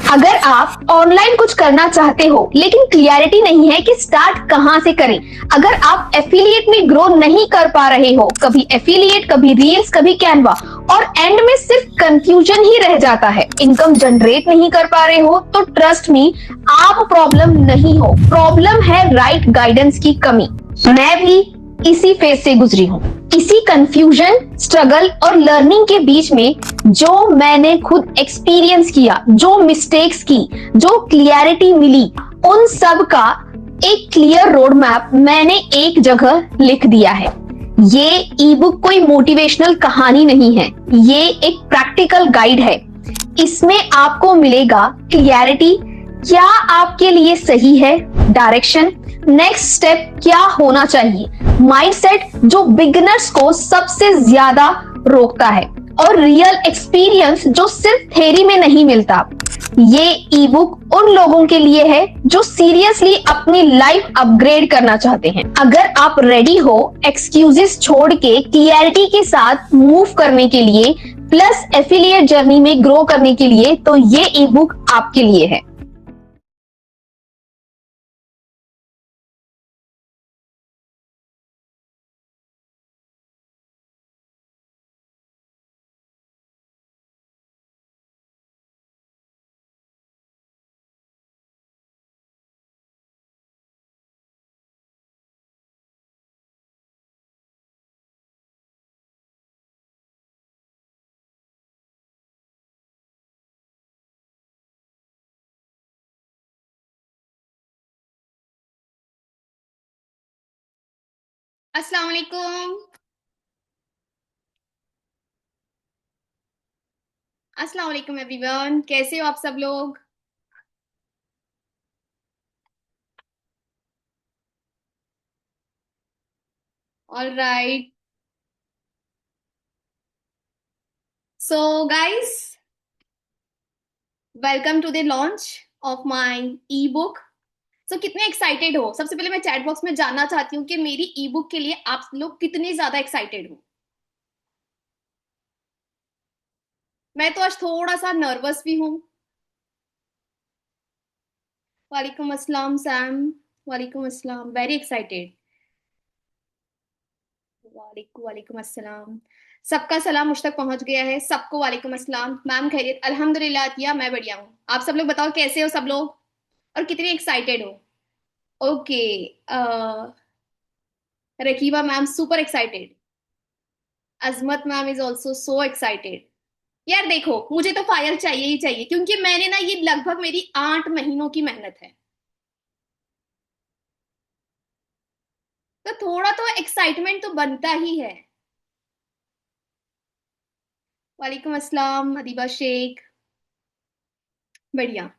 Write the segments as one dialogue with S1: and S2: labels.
S1: अगर आप ऑनलाइन कुछ करना चाहते हो लेकिन क्लियरिटी नहीं है कि स्टार्ट कहां से करें, अगर आप एफिलिएट में ग्रो नहीं कर पा रहे हो, कभी एफिलिएट, कभी रील्स, कभी कैनवा, और एंड में सिर्फ कंफ्यूजन ही रह जाता है, इनकम जनरेट नहीं कर पा रहे हो, तो ट्रस्ट मी, आप प्रॉब्लम नहीं हो, प्रॉब्लम है राइट गाइडेंस की कमी। मैं भी इसी फेज से गुजरी हूँ। इसी कंफ्यूजन, स्ट्रगल और लर्निंग के बीच में जो मैंने खुद एक्सपीरियंस किया, जो मिस्टेक्स की, जो क्लियरिटी मिली, उन सब का एक क्लियर रोड मैप मैंने एक जगह लिख दिया है। ये ई बुक कोई मोटिवेशनल कहानी नहीं है, ये एक प्रैक्टिकल गाइड है। इसमें आपको मिलेगा क्लियरिटी, क्या आपके लिए सही है, डायरेक्शन, नेक्स्ट स्टेप क्या होना चाहिए, माइंडसेट जो बिगिनर्स को सबसे ज्यादा रोकता है, और रियल एक्सपीरियंस जो सिर्फ थ्योरी में नहीं मिलता। ये ई बुक उन लोगों के लिए है जो सीरियसली अपनी लाइफ अपग्रेड करना चाहते हैं। अगर आप रेडी हो एक्सक्यूजेस छोड़ के क्लियरिटी के साथ मूव करने के लिए, प्लस एफिलिएट जर्नी में ग्रो करने के लिए, तो ये ई बुक आपके लिए है।
S2: अस्सलाम वालेकुम। अस्सलाम वालेकुम एवरीवन, कैसे हो आप सब लोग? All right. So guys, welcome to the launch of my ebook. So कितने एक्साइटेड हो? सबसे पहले मैं चैट बॉक्स में जानना चाहती हूँ कि मेरी ई बुक के लिए आप लोग कितने ज्यादा एक्साइटेड हो। मैं तो आज थोड़ा सा नर्वस भी हूँ। वालेकुम अस्सलाम सैम। वालेकुम अस्सलाम, वेरी एक्साइटेड। वालेकुम वालेकुम अस्सलाम। सबका सलाम मुझ तक पहुंच गया है। सबको वालेकुम अस्सलाम। मैम खैरियत? अल्हम्दुलिल्लाह अतिया, मैं बढ़िया हूँ। आप सब लोग बताओ कैसे हो सब लोग, और कितने एक्साइटेड हो? Okay. Rakiba ma'am super excited. Azmat ma'am is also so excited. यार देखो, मुझे तो फायर चाहिए ही चाहिए, क्योंकि मैंने ना, ये लगभग मेरी 8 महीनों की मेहनत है, तो थोड़ा तो एक्साइटमेंट तो बनता ही है। वालेकुम अस्सलाम अदीबा शेख। बढ़िया।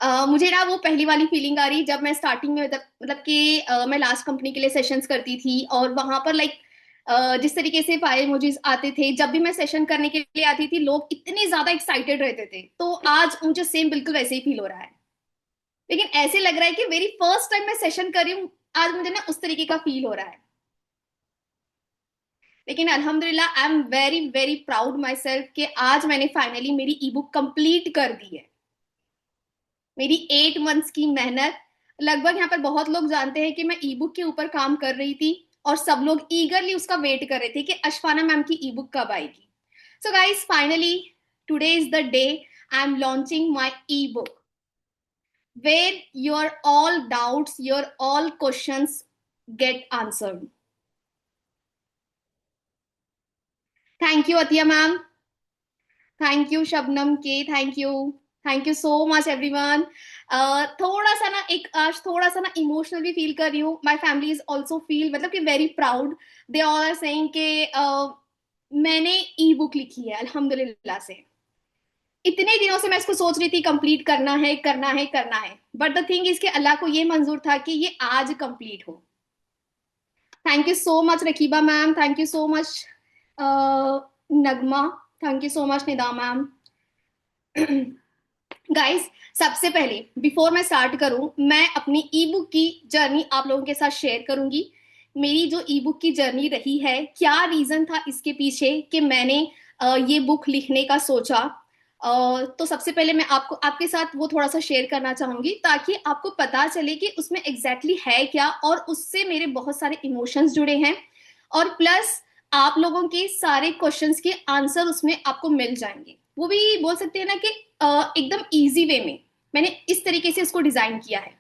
S2: मुझे ना वो पहली वाली फीलिंग आ रही जब मैं स्टार्टिंग में, मतलब कि मैं लास्ट कंपनी के लिए सेशंस करती थी, और वहां पर लाइक जिस तरीके से फायर इमोजीज आते थे जब भी मैं सेशन करने के लिए आती थी, लोग इतने ज्यादा एक्साइटेड रहते थे, तो आज मुझे सेम बिल्कुल वैसे ही फील हो रहा है। लेकिन ऐसे लग रहा है कि वेरी फर्स्ट टाइम मैं सेशन कर रही हूँ, आज मुझे ना उस तरीके का फील हो रहा है। लेकिन अल्हम्दुलिल्लाह I am very very proud my self कि आज मैंने फाइनली मेरी ई बुक कंप्लीट कर दी है। मेरी 8 मंथ्स की मेहनत। लगभग यहाँ पर बहुत लोग जानते हैं कि मैं ई बुक के ऊपर काम कर रही थी, और सब लोग ईगरली उसका वेट कर रहे थे कि अशफाना मैम की ई बुक कब आएगी। So guys, finally today is the day I am launching my E book, where your all doubts, your all questions get answered. Thank you Atiya ma'am. Thank you Shabnam के, thank you so much everyone. थोड़ा सा ना, एक आज थोड़ा सा ना emotional भी फील कर रही हूँ। My family is also feel, मतलब कि very proud. They all are saying कि मैंने ई बुक लिखी है अल्हम्दुलिल्लाह से। इतने दिनों से मैं इसको सोच रही थी कंप्लीट करना है, करना है, करना है, बट द थिंग इज कि अल्लाह को ये मंजूर था कि ये आज कंप्लीट हो। Thank you so much Rakiba ma'am, thank you so much Nagma, thank you so much Nida ma'am. Guys, सबसे पहले बिफोर मैं स्टार्ट करूं, मैं अपनी ई बुक की जर्नी आप लोगों के साथ शेयर करूंगी। मेरी जो ई बुक की जर्नी रही है, क्या रीजन था इसके पीछे कि मैंने ये बुक लिखने का सोचा, तो सबसे पहले मैं आपको आपके साथ वो थोड़ा सा शेयर करना चाहूंगी ताकि आपको पता चले कि उसमें एग्जैक्टली है क्या, और उससे मेरे बहुत सारे इमोशंस जुड़े हैं, और प्लस आप लोगों के सारे क्वेश्चंस के आंसर उसमें आपको मिल जाएंगे। वो भी बोल सकते हैं ना कि एकदम इजी वे में मैंने इस तरीके से इसको डिजाइन किया है।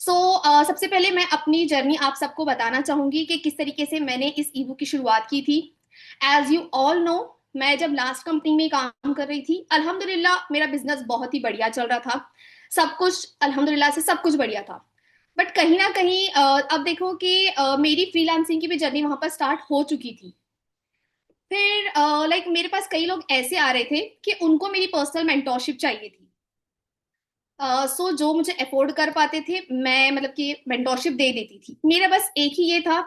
S2: सबसे पहले मैं अपनी जर्नी आप सबको बताना चाहूंगी कि किस तरीके से मैंने इस ईबुक की शुरुआत की थी। एज यू ऑल नो, मैं जब लास्ट कंपनी में काम कर रही थी, अल्हम्दुलिल्लाह मेरा बिजनेस बहुत ही बढ़िया चल रहा था। सब कुछ अल्हम्दुलिल्लाह से सब कुछ बढ़िया था। बट कहीं ना कहीं अब देखो कि मेरी फ्रीलांसिंग की भी जर्नी वहां पर स्टार्ट हो चुकी थी। फिर लाइक मेरे पास कई लोग ऐसे आ रहे थे कि उनको मेरी पर्सनल मेंटोरशिप चाहिए थी। जो मुझे अफोर्ड कर पाते थे, मैं मतलब कि मेंटोरशिप दे देती थी। मेरा बस एक ही ये था,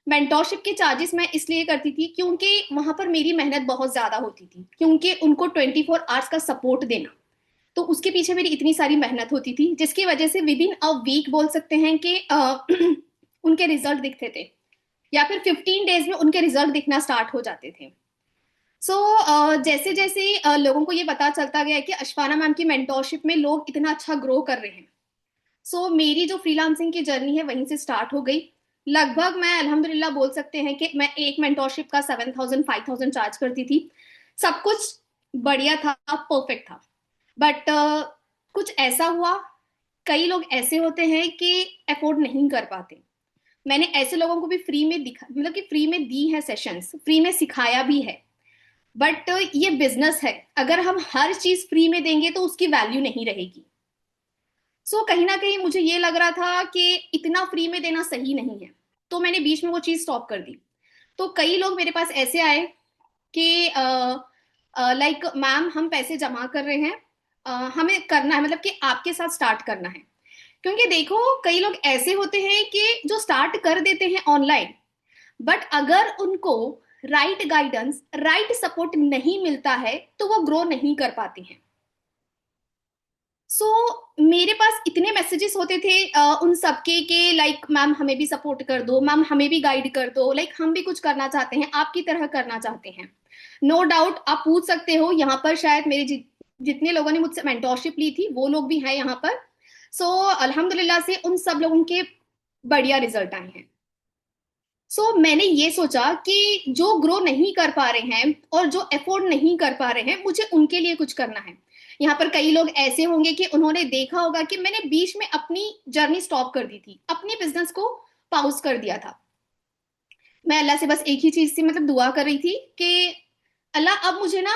S2: मेंटोरशिप के चार्जेस मैं इसलिए करती थी क्योंकि वहां पर मेरी मेहनत बहुत ज्यादा होती थी, क्योंकि उनको 24 आवर्स का सपोर्ट देना, तो उसके पीछे मेरी इतनी सारी मेहनत होती थी, जिसकी वजह से विद इन अ वीक बोल सकते हैं कि उनके रिजल्ट दिखते थे, या फिर 15 डेज में उनके रिजल्ट दिखना स्टार्ट हो जाते थे। जैसे जैसे लोगों को ये पता चलता गया कि अशफाना मैम की मेंटोरशिप में लोग इतना अच्छा ग्रो कर रहे हैं, मेरी जो फ्रीलांसिंग की जर्नी है वहीं से स्टार्ट हो गई। लगभग मैं अल्हम्दुलिल्लाह बोल सकते हैं कि मैं एक मेंटोरशिप का 7,000 5,000 चार्ज करती थी। सब कुछ बढ़िया था, परफेक्ट था। बट कुछ ऐसा हुआ, कई लोग ऐसे होते हैं कि अफोर्ड नहीं कर पाते। मैंने ऐसे लोगों को भी फ्री में दिखा, मतलब कि फ्री में दी है सेशंस, फ्री में सिखाया भी है। बट ये बिजनेस है, अगर हम हर चीज फ्री में देंगे तो उसकी वैल्यू नहीं रहेगी। कहीं ना कहीं मुझे ये लग रहा था कि इतना फ्री में देना सही नहीं है, तो मैंने बीच में वो चीज स्टॉप कर दी। तो कई लोग मेरे पास ऐसे आए कि लाइक मैम हम पैसे जमा कर रहे हैं, हमें करना है, मतलब कि आपके साथ स्टार्ट करना है। क्योंकि देखो कई लोग ऐसे होते हैं कि जो स्टार्ट कर देते हैं ऑनलाइन, बट अगर उनको राइट गाइडेंस, राइट सपोर्ट नहीं मिलता है तो वो ग्रो नहीं कर पाते हैं। मेरे पास इतने मैसेजेस होते थे उन सबके के लाइक मैम हमें भी सपोर्ट कर दो, मैम हमें भी गाइड कर दो, लाइक हम भी कुछ करना चाहते हैं, आपकी तरह करना चाहते हैं। नो डाउट आप पूछ सकते हो, यहाँ पर शायद मेरे जितने लोगों ने मुझसे मेंटोरशिप ली थी वो लोग भी हैं यहाँ पर। अल्हम्दुलिल्लाह से उन सब लोगों के बढ़िया रिजल्ट आए हैं। मैंने ये सोचा कि जो ग्रो नहीं कर पा रहे हैं और जो अफोर्ड नहीं कर पा रहे हैं, मुझे उनके लिए कुछ करना है। यहाँ पर कई लोग ऐसे होंगे कि उन्होंने देखा होगा कि मैंने बीच में अपनी जर्नी स्टॉप कर दी थी, अपने बिजनेस को पाउज कर दिया था। मैं अल्लाह से बस एक ही चीज से मतलब दुआ कर रही थी कि अल्लाह अब मुझे ना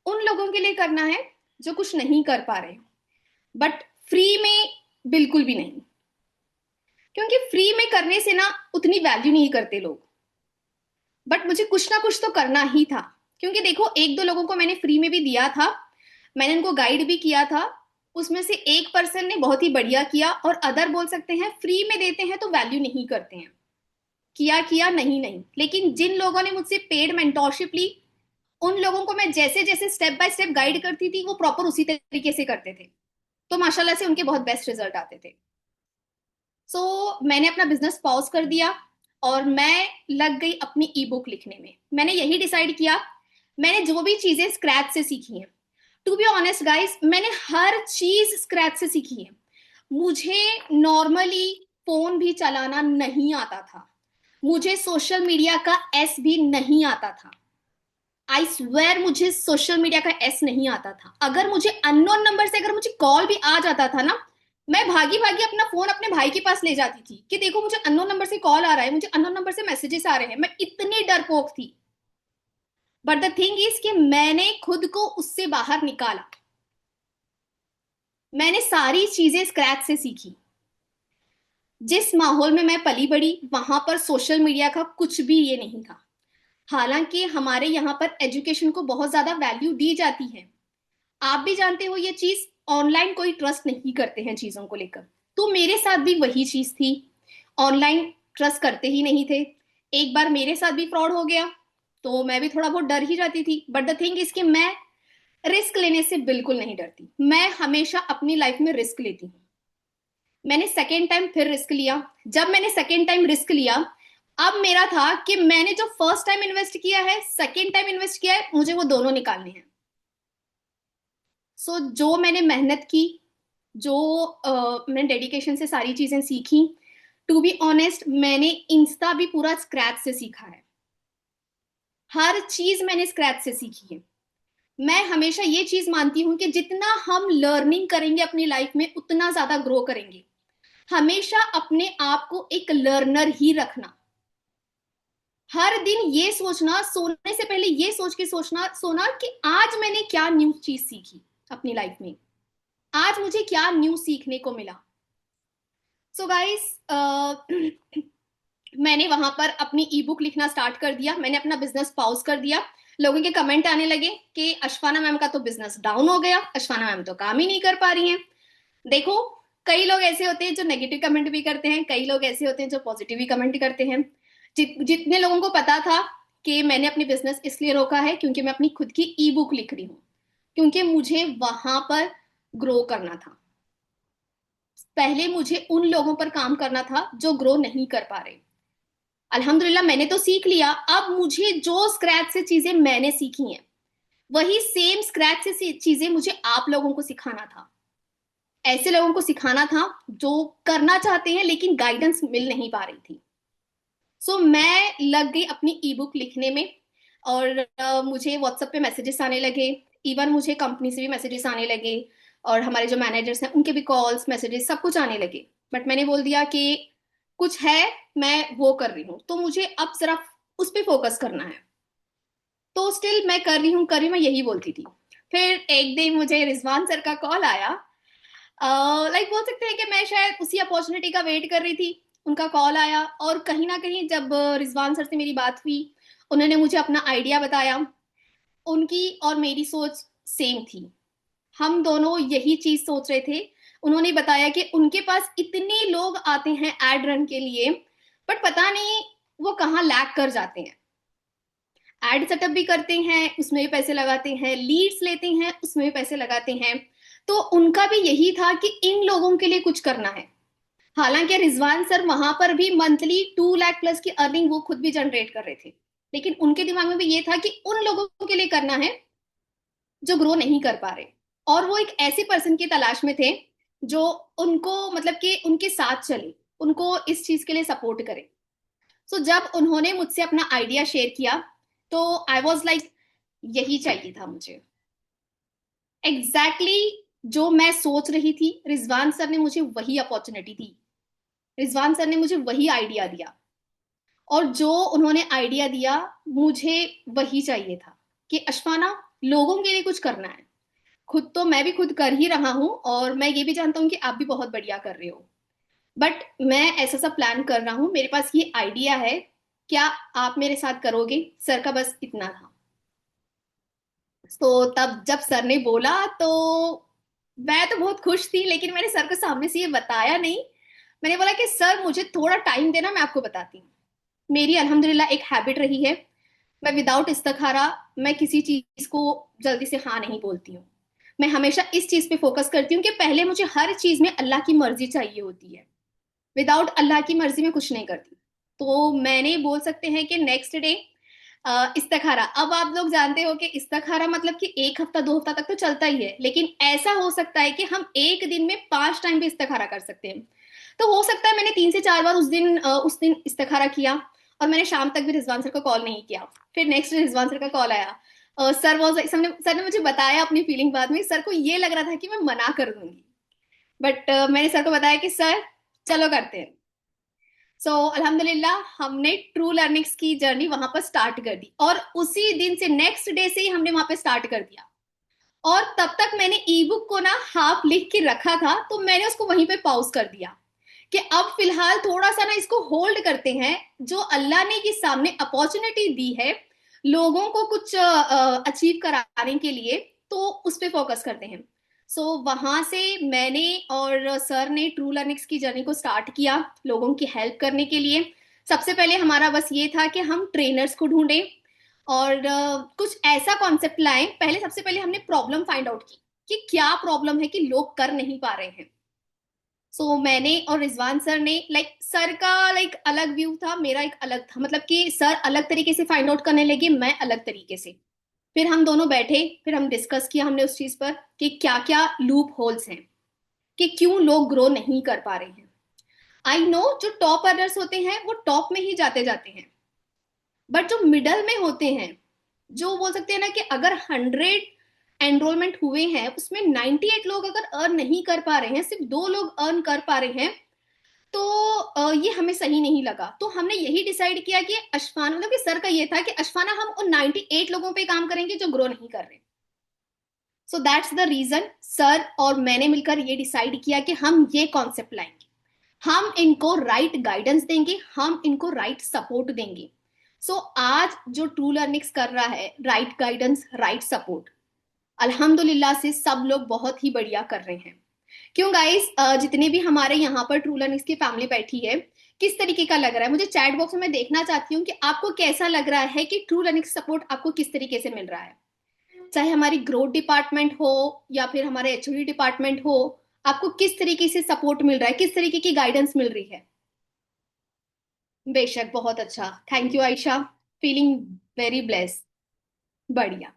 S2: उन लोगों के लिए करना है जो कुछ नहीं कर पा रहे, बट फ्री में बिल्कुल भी नहीं। क्योंकि फ्री में करने से ना उतनी वैल्यू नहीं करते लोग, बट मुझे कुछ ना कुछ तो करना ही था। क्योंकि देखो एक दो लोगों को मैंने फ्री में भी दिया था, मैंने उनको गाइड भी किया था, उसमें से एक पर्सन ने बहुत ही बढ़िया किया, और अदर बोल सकते हैं फ्री में देते हैं तो वैल्यू नहीं करते हैं। किया किया नहीं नहीं, लेकिन जिन लोगों ने मुझसे पेड मेंटोरशिप ली, उन लोगों को मैं जैसे जैसे स्टेप बाय स्टेप गाइड करती थी वो प्रॉपर उसी तरीके से करते थे, तो माशाल्लाह से उनके बहुत बेस्ट रिजल्ट आते थे। मैंने अपना बिजनेस पॉज कर दिया और मैं लग गई अपनी ई बुक लिखने में। मैंने यही डिसाइड किया, मैंने जो भी चीजें स्क्रैच से सीखी हैं, टू बी ऑनेस्ट गाइस, मैंने हर चीज स्क्रैच से सीखी है। मुझे नॉर्मली फोन भी चलाना नहीं आता था, मुझे सोशल मीडिया का एस भी नहीं आता था। आई स्वेयर मुझे सोशल मीडिया का एस नहीं आता था। अगर मुझे अननोन नंबर से अगर मुझे कॉल भी आ जाता था ना, मैं भागी भागी अपना फोन अपने भाई के पास ले जाती थी कि देखो मुझे अननोन नंबर से कॉल आ रहा है, मुझे अननोन नंबर से मैसेजेस आ रहे हैं। मैं इतनी डरपोक थी, बट द थिंग इज कि मैंने खुद को उससे बाहर निकाला। मैंने सारी चीजें स्क्रैच से सीखी। जिस माहौल में मैं पली बड़ी वहां पर सोशल मीडिया का कुछ भी ये नहीं था। हालांकि हमारे यहाँ पर एजुकेशन को बहुत ज्यादा वैल्यू दी जाती है, आप भी जानते हो ये चीज। ऑनलाइन कोई ट्रस्ट नहीं करते हैं चीजों को लेकर, तो मेरे साथ भी वही चीज थी, ऑनलाइन ट्रस्ट करते ही नहीं थे। एक बार मेरे साथ भी फ्रॉड हो गया तो मैं भी थोड़ा बहुत डर ही जाती थी, बट द थिंग इज कि मैं रिस्क लेने से बिल्कुल नहीं डरती। मैं हमेशा अपनी लाइफ में रिस्क लेती हूँ। मैंने सेकेंड टाइम फिर रिस्क लिया। जब मैंने सेकेंड टाइम रिस्क लिया, अब मेरा था कि मैंने जो फर्स्ट टाइम इन्वेस्ट किया है, सेकेंड टाइम इन्वेस्ट किया है, मुझे वो दोनों निकालने हैं। सो जो मैंने मेहनत की, जो मैंने डेडिकेशन से सारी चीजें सीखी, टू बी ऑनेस्ट मैंने इंस्टा भी पूरा स्क्रैच से सीखा है। हर चीज मैंने स्क्रैच से सीखी है। मैं हमेशा ये चीज मानती हूं कि जितना हम लर्निंग करेंगे अपनी लाइफ में उतना ज्यादा ग्रो करेंगे। हमेशा अपने आप को एक लर्नर ही रखना। हर दिन ये सोचना, सोने से पहले ये सोच के सोना कि आज मैंने क्या न्यू चीज सीखी अपनी लाइफ में, आज मुझे क्या न्यू सीखने को मिला। सो गाइस मैंने वहां पर अपनी ई बुक लिखना स्टार्ट कर दिया। मैंने अपना बिजनेस पॉज कर दिया। लोगों के कमेंट आने लगे कि अशफाना मैम का तो बिजनेस डाउन हो गया, अशफाना मैम तो काम ही नहीं कर पा रही हैं। देखो, कई लोग ऐसे होते हैं जो नेगेटिव कमेंट भी करते हैं, कई लोग ऐसे होते हैं जो पॉजिटिव भी कमेंट करते हैं। जितने लोगों को पता था कि मैंने अपनी बिजनेस इसलिए रोका है क्योंकि मैं अपनी खुद की ई बुक लिख रही हूँ, क्योंकि मुझे वहां पर ग्रो करना था। पहले मुझे उन लोगों पर काम करना था जो ग्रो नहीं कर पा रहे। अल्हम्दुलिल्लाह मैंने तो सीख लिया। अब मुझे जो स्क्रैच से चीजें मैंने सीखी हैं वही सेम स्क्रैच से चीजें मुझे आप लोगों को सिखाना था। ऐसे लोगों को सिखाना था जो करना चाहते हैं लेकिन गाइडेंस मिल नहीं पा रही थी। सो मैं लग गई अपनी ई बुक लिखने में। और मुझे व्हाट्सएप पे मैसेजेस आने लगे। इवन मुझे कंपनी से भी मैसेजेस आने लगे, और हमारे जो मैनेजर्स हैं उनके भी कॉल्स मैसेजेस सब कुछ आने लगे। बट मैंने बोल दिया कि कुछ है, मैं वो कर रही हूँ तो मुझे अब सिर्फ उस पर फोकस करना है। तो स्टिल मैं कर रही हूँ, मैं यही बोलती थी। फिर एक दिन मुझे रिजवान सर का कॉल आया। लाइक बोल सकते हैं कि मैं शायद उसी अपॉर्चुनिटी का वेट कर रही थी। उनका कॉल आया और कहीं ना कहीं जब रिजवान सर से मेरी बात हुई, उन्होंने मुझे अपना आइडिया बताया। उनकी और मेरी सोच सेम थी। हम दोनों यही चीज सोच रहे थे। उन्होंने बताया कि उनके पास इतने लोग आते हैं एड रन के लिए, बट पता नहीं वो कहाँ लैग कर जाते हैं। एड सेटअप भी करते हैं, उसमें भी पैसे लगाते हैं, लीड्स लेते हैं, उसमें भी पैसे लगाते हैं। तो उनका भी यही था कि इन लोगों के लिए कुछ करना है। हालांकि रिजवान सर वहां पर भी मंथली 2 लाख प्लस की अर्निंग वो खुद भी जनरेट कर रहे थे, लेकिन उनके दिमाग में भी ये था कि उन लोगों के लिए करना है जो ग्रो नहीं कर पा रहे। और वो एक ऐसे पर्सन की तलाश में थे जो उनको मतलब कि उनके साथ चले, उनको इस चीज के लिए सपोर्ट करे। सो जब उन्होंने मुझसे अपना आइडिया शेयर किया तो आई वॉज लाइक यही चाहिए था मुझे। एग्जैक्टली exactly जो मैं सोच रही थी, रिजवान सर ने मुझे वही अपॉर्चुनिटी दी। रिजवान सर ने मुझे वही आइडिया दिया, और जो उन्होंने आइडिया दिया मुझे वही चाहिए था कि अशफाना, लोगों के लिए कुछ करना है। खुद तो मैं भी खुद कर ही रहा हूं, और मैं ये भी जानता हूं कि आप भी बहुत बढ़िया कर रहे हो। बट मैं ऐसा सा प्लान कर रहा हूं, मेरे पास ये आइडिया है, क्या आप मेरे साथ करोगे? सर का बस इतना था। तो तब जब सर ने बोला तो मैं तो बहुत खुश थी, लेकिन मैंने सर को सामने से ये बताया नहीं। मैंने बोला कि सर मुझे थोड़ा टाइम देना, मैं आपको बताती हूँ। मेरी अल्हम्दुलिल्लाह एक हैबिट रही है, मैं विदाउट इस्तखारा मैं किसी चीज को जल्दी से हाँ नहीं बोलती हूँ। मैं हमेशा इस चीज पे फोकस करती हूँ कि पहले मुझे हर चीज में अल्लाह की मर्जी चाहिए होती है। विदाउट अल्लाह की मर्जी में कुछ नहीं करती। तो मैंने बोल सकते हैं कि नेक्स्ट डे इस्तखारा, अब आप लोग जानते हो कि इस्तखारा मतलब कि 1 हफ्ता 2 हफ्ता तक तो चलता ही है, लेकिन ऐसा हो सकता है कि हम एक दिन में 5 टाइम भी इस्तखारा कर सकते हैं। तो हो सकता है मैंने 3 से 4 बार उस दिन इस्तखारा किया, और मैंने शाम तक भी रिजवान सर को कॉल नहीं किया। फिर नेक्स्ट डे रिजवान सर का कॉल आया। सर ने मुझे बताया अपनी फीलिंग। बाद में सर को ये लग रहा था कि मैं मना कर दूंगी, बट मैंने सर को बताया कि सर चलो करते हैं। सो अल्हम्दुलिल्लाह हमने ट्रू लर्निंग्स की जर्नी वहां पर स्टार्ट कर दी, और उसी दिन से नेक्स्ट डे से ही हमने वहां पे स्टार्ट कर दिया। और तब तक मैंने ई बुक को ना हाफ लिख के रखा था, तो मैंने उसको वहीं पे पॉज कर दिया कि अब फिलहाल थोड़ा सा ना इसको होल्ड करते हैं। जो अल्लाह ने ये सामने अपॉर्चुनिटी दी है लोगों को कुछ अचीव कराने के लिए, तो उस पर फोकस करते हैं। वहां से मैंने और सर ने ट्रू लर्निंग्स की जर्नी को स्टार्ट किया लोगों की हेल्प करने के लिए। सबसे पहले हमारा बस ये था कि हम ट्रेनर्स को ढूंढें और कुछ ऐसा कॉन्सेप्ट लाएं। पहले सबसे पहले हमने प्रॉब्लम फाइंड आउट की कि क्या प्रॉब्लम है कि लोग कर नहीं पा रहे हैं। मैंने और रिजवान सर ने सर का अलग व्यू था, मेरा एक अलग था। मतलब कि सर अलग तरीके से फाइंड आउट करने लगे, मैं अलग तरीके से। फिर हम दोनों बैठे, फिर हम डिस्कस किया हमने उस चीज पर कि क्या क्या लूप होल्स हैं, कि क्यों लोग ग्रो नहीं कर पा रहे हैं। आई नो जो टॉप अर्नर्स होते हैं वो टॉप में ही जाते जाते हैं, बट जो मिडल में होते हैं, जो बोल सकते हैं ना कि अगर 100 एनरोलमेंट हुए हैं उसमें 98 लोग अगर अर्न नहीं कर पा रहे हैं, सिर्फ 2 लोग अर्न कर पा रहे हैं, तो ये हमें सही नहीं लगा। तो हमने यही डिसाइड किया कि अशफाना, मतलब कि सर का ये था कि अशफाना हम उन 98 लोगों पे काम करेंगे जो ग्रो नहीं कर रहे। So that's the reason sir और मैंने मिलकर ये डिसाइड किया कि हम ये कॉन्सेप्ट लाएंगे, हम इनको राइट गाइडेंस देंगे, हम इनको राइट सपोर्ट देंगे। सो आज जो ट्रू लर्निंग्स कर रहा है, राइट गाइडेंस राइट सपोर्ट, अल्हम्दुलिल्लाह से सब लोग बहुत ही बढ़िया कर रहे हैं। क्यों गाइस, जितने भी हमारे यहाँ पर ट्रू लर्निंग्स की फैमिली बैठी है, किस तरीके का लग रहा है? मुझे चैट बॉक्स में मैं देखना चाहती हूँ कि आपको कैसा लग रहा है, कि ट्रू लर्निंग सपोर्ट आपको किस तरीके से मिल रहा है। चाहे हमारी ग्रोथ डिपार्टमेंट हो या फिर हमारे एचओडी डिपार्टमेंट हो, आपको किस तरीके से सपोर्ट मिल रहा है, किस तरीके की गाइडेंस मिल रही है? बेशक, बहुत अच्छा, thank you Ayesha, feeling very blessed, बढ़िया।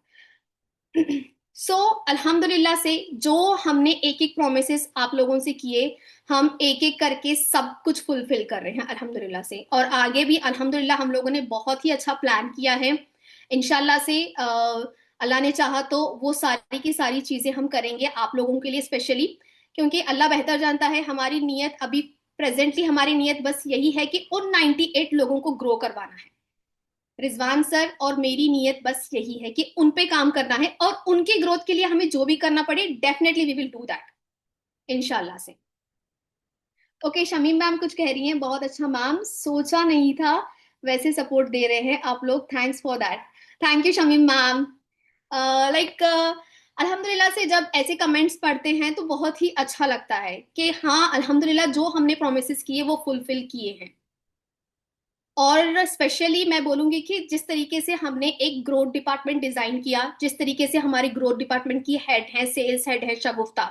S2: सो अल्हम्दुलिल्लाह से जो हमने एक एक प्रोमिसेस आप लोगों से किए, हम एक एक करके सब कुछ फुलफिल कर रहे हैं अल्हम्दुलिल्लाह से, और आगे भी अल्हम्दुलिल्लाह हम लोगों ने बहुत ही अच्छा प्लान किया है। इंशाल्लाह से अल्लाह ने चाहा तो वो सारी की सारी चीजें हम करेंगे आप लोगों के लिए स्पेशली, क्योंकि अल्लाह बेहतर जानता है। हमारी नीयत अभी प्रेजेंटली, हमारी नीयत बस यही है कि उन 98 लोगों को ग्रो करवाना है। रिजवान सर और मेरी नीयत बस यही है कि उन पे काम करना है, और उनके ग्रोथ के लिए हमें जो भी करना पड़े definitely we will do that इंशाल्लाह से। ओके, शमीम मैम कुछ कह रही हैं, बहुत अच्छा मैम, सोचा नहीं था, वैसे सपोर्ट दे रहे हैं आप लोग, thanks for that. Thank you Shamim ma'am. Like अल्हम्दुलिल्लाह से जब ऐसे कमेंट्स पढ़ते हैं तो बहुत ही अच्छा लगता है कि हाँ अल्हम्दुलिल्लाह जो हमने प्रोमिस किए वो फुलफिल किए हैं। और स्पेशली मैं बोलूंगी कि जिस तरीके से हमने एक ग्रोथ डिपार्टमेंट डिजाइन किया, जिस तरीके से हमारी ग्रोथ डिपार्टमेंट की हेड है, सेल्स हेड है शगुफ्ता,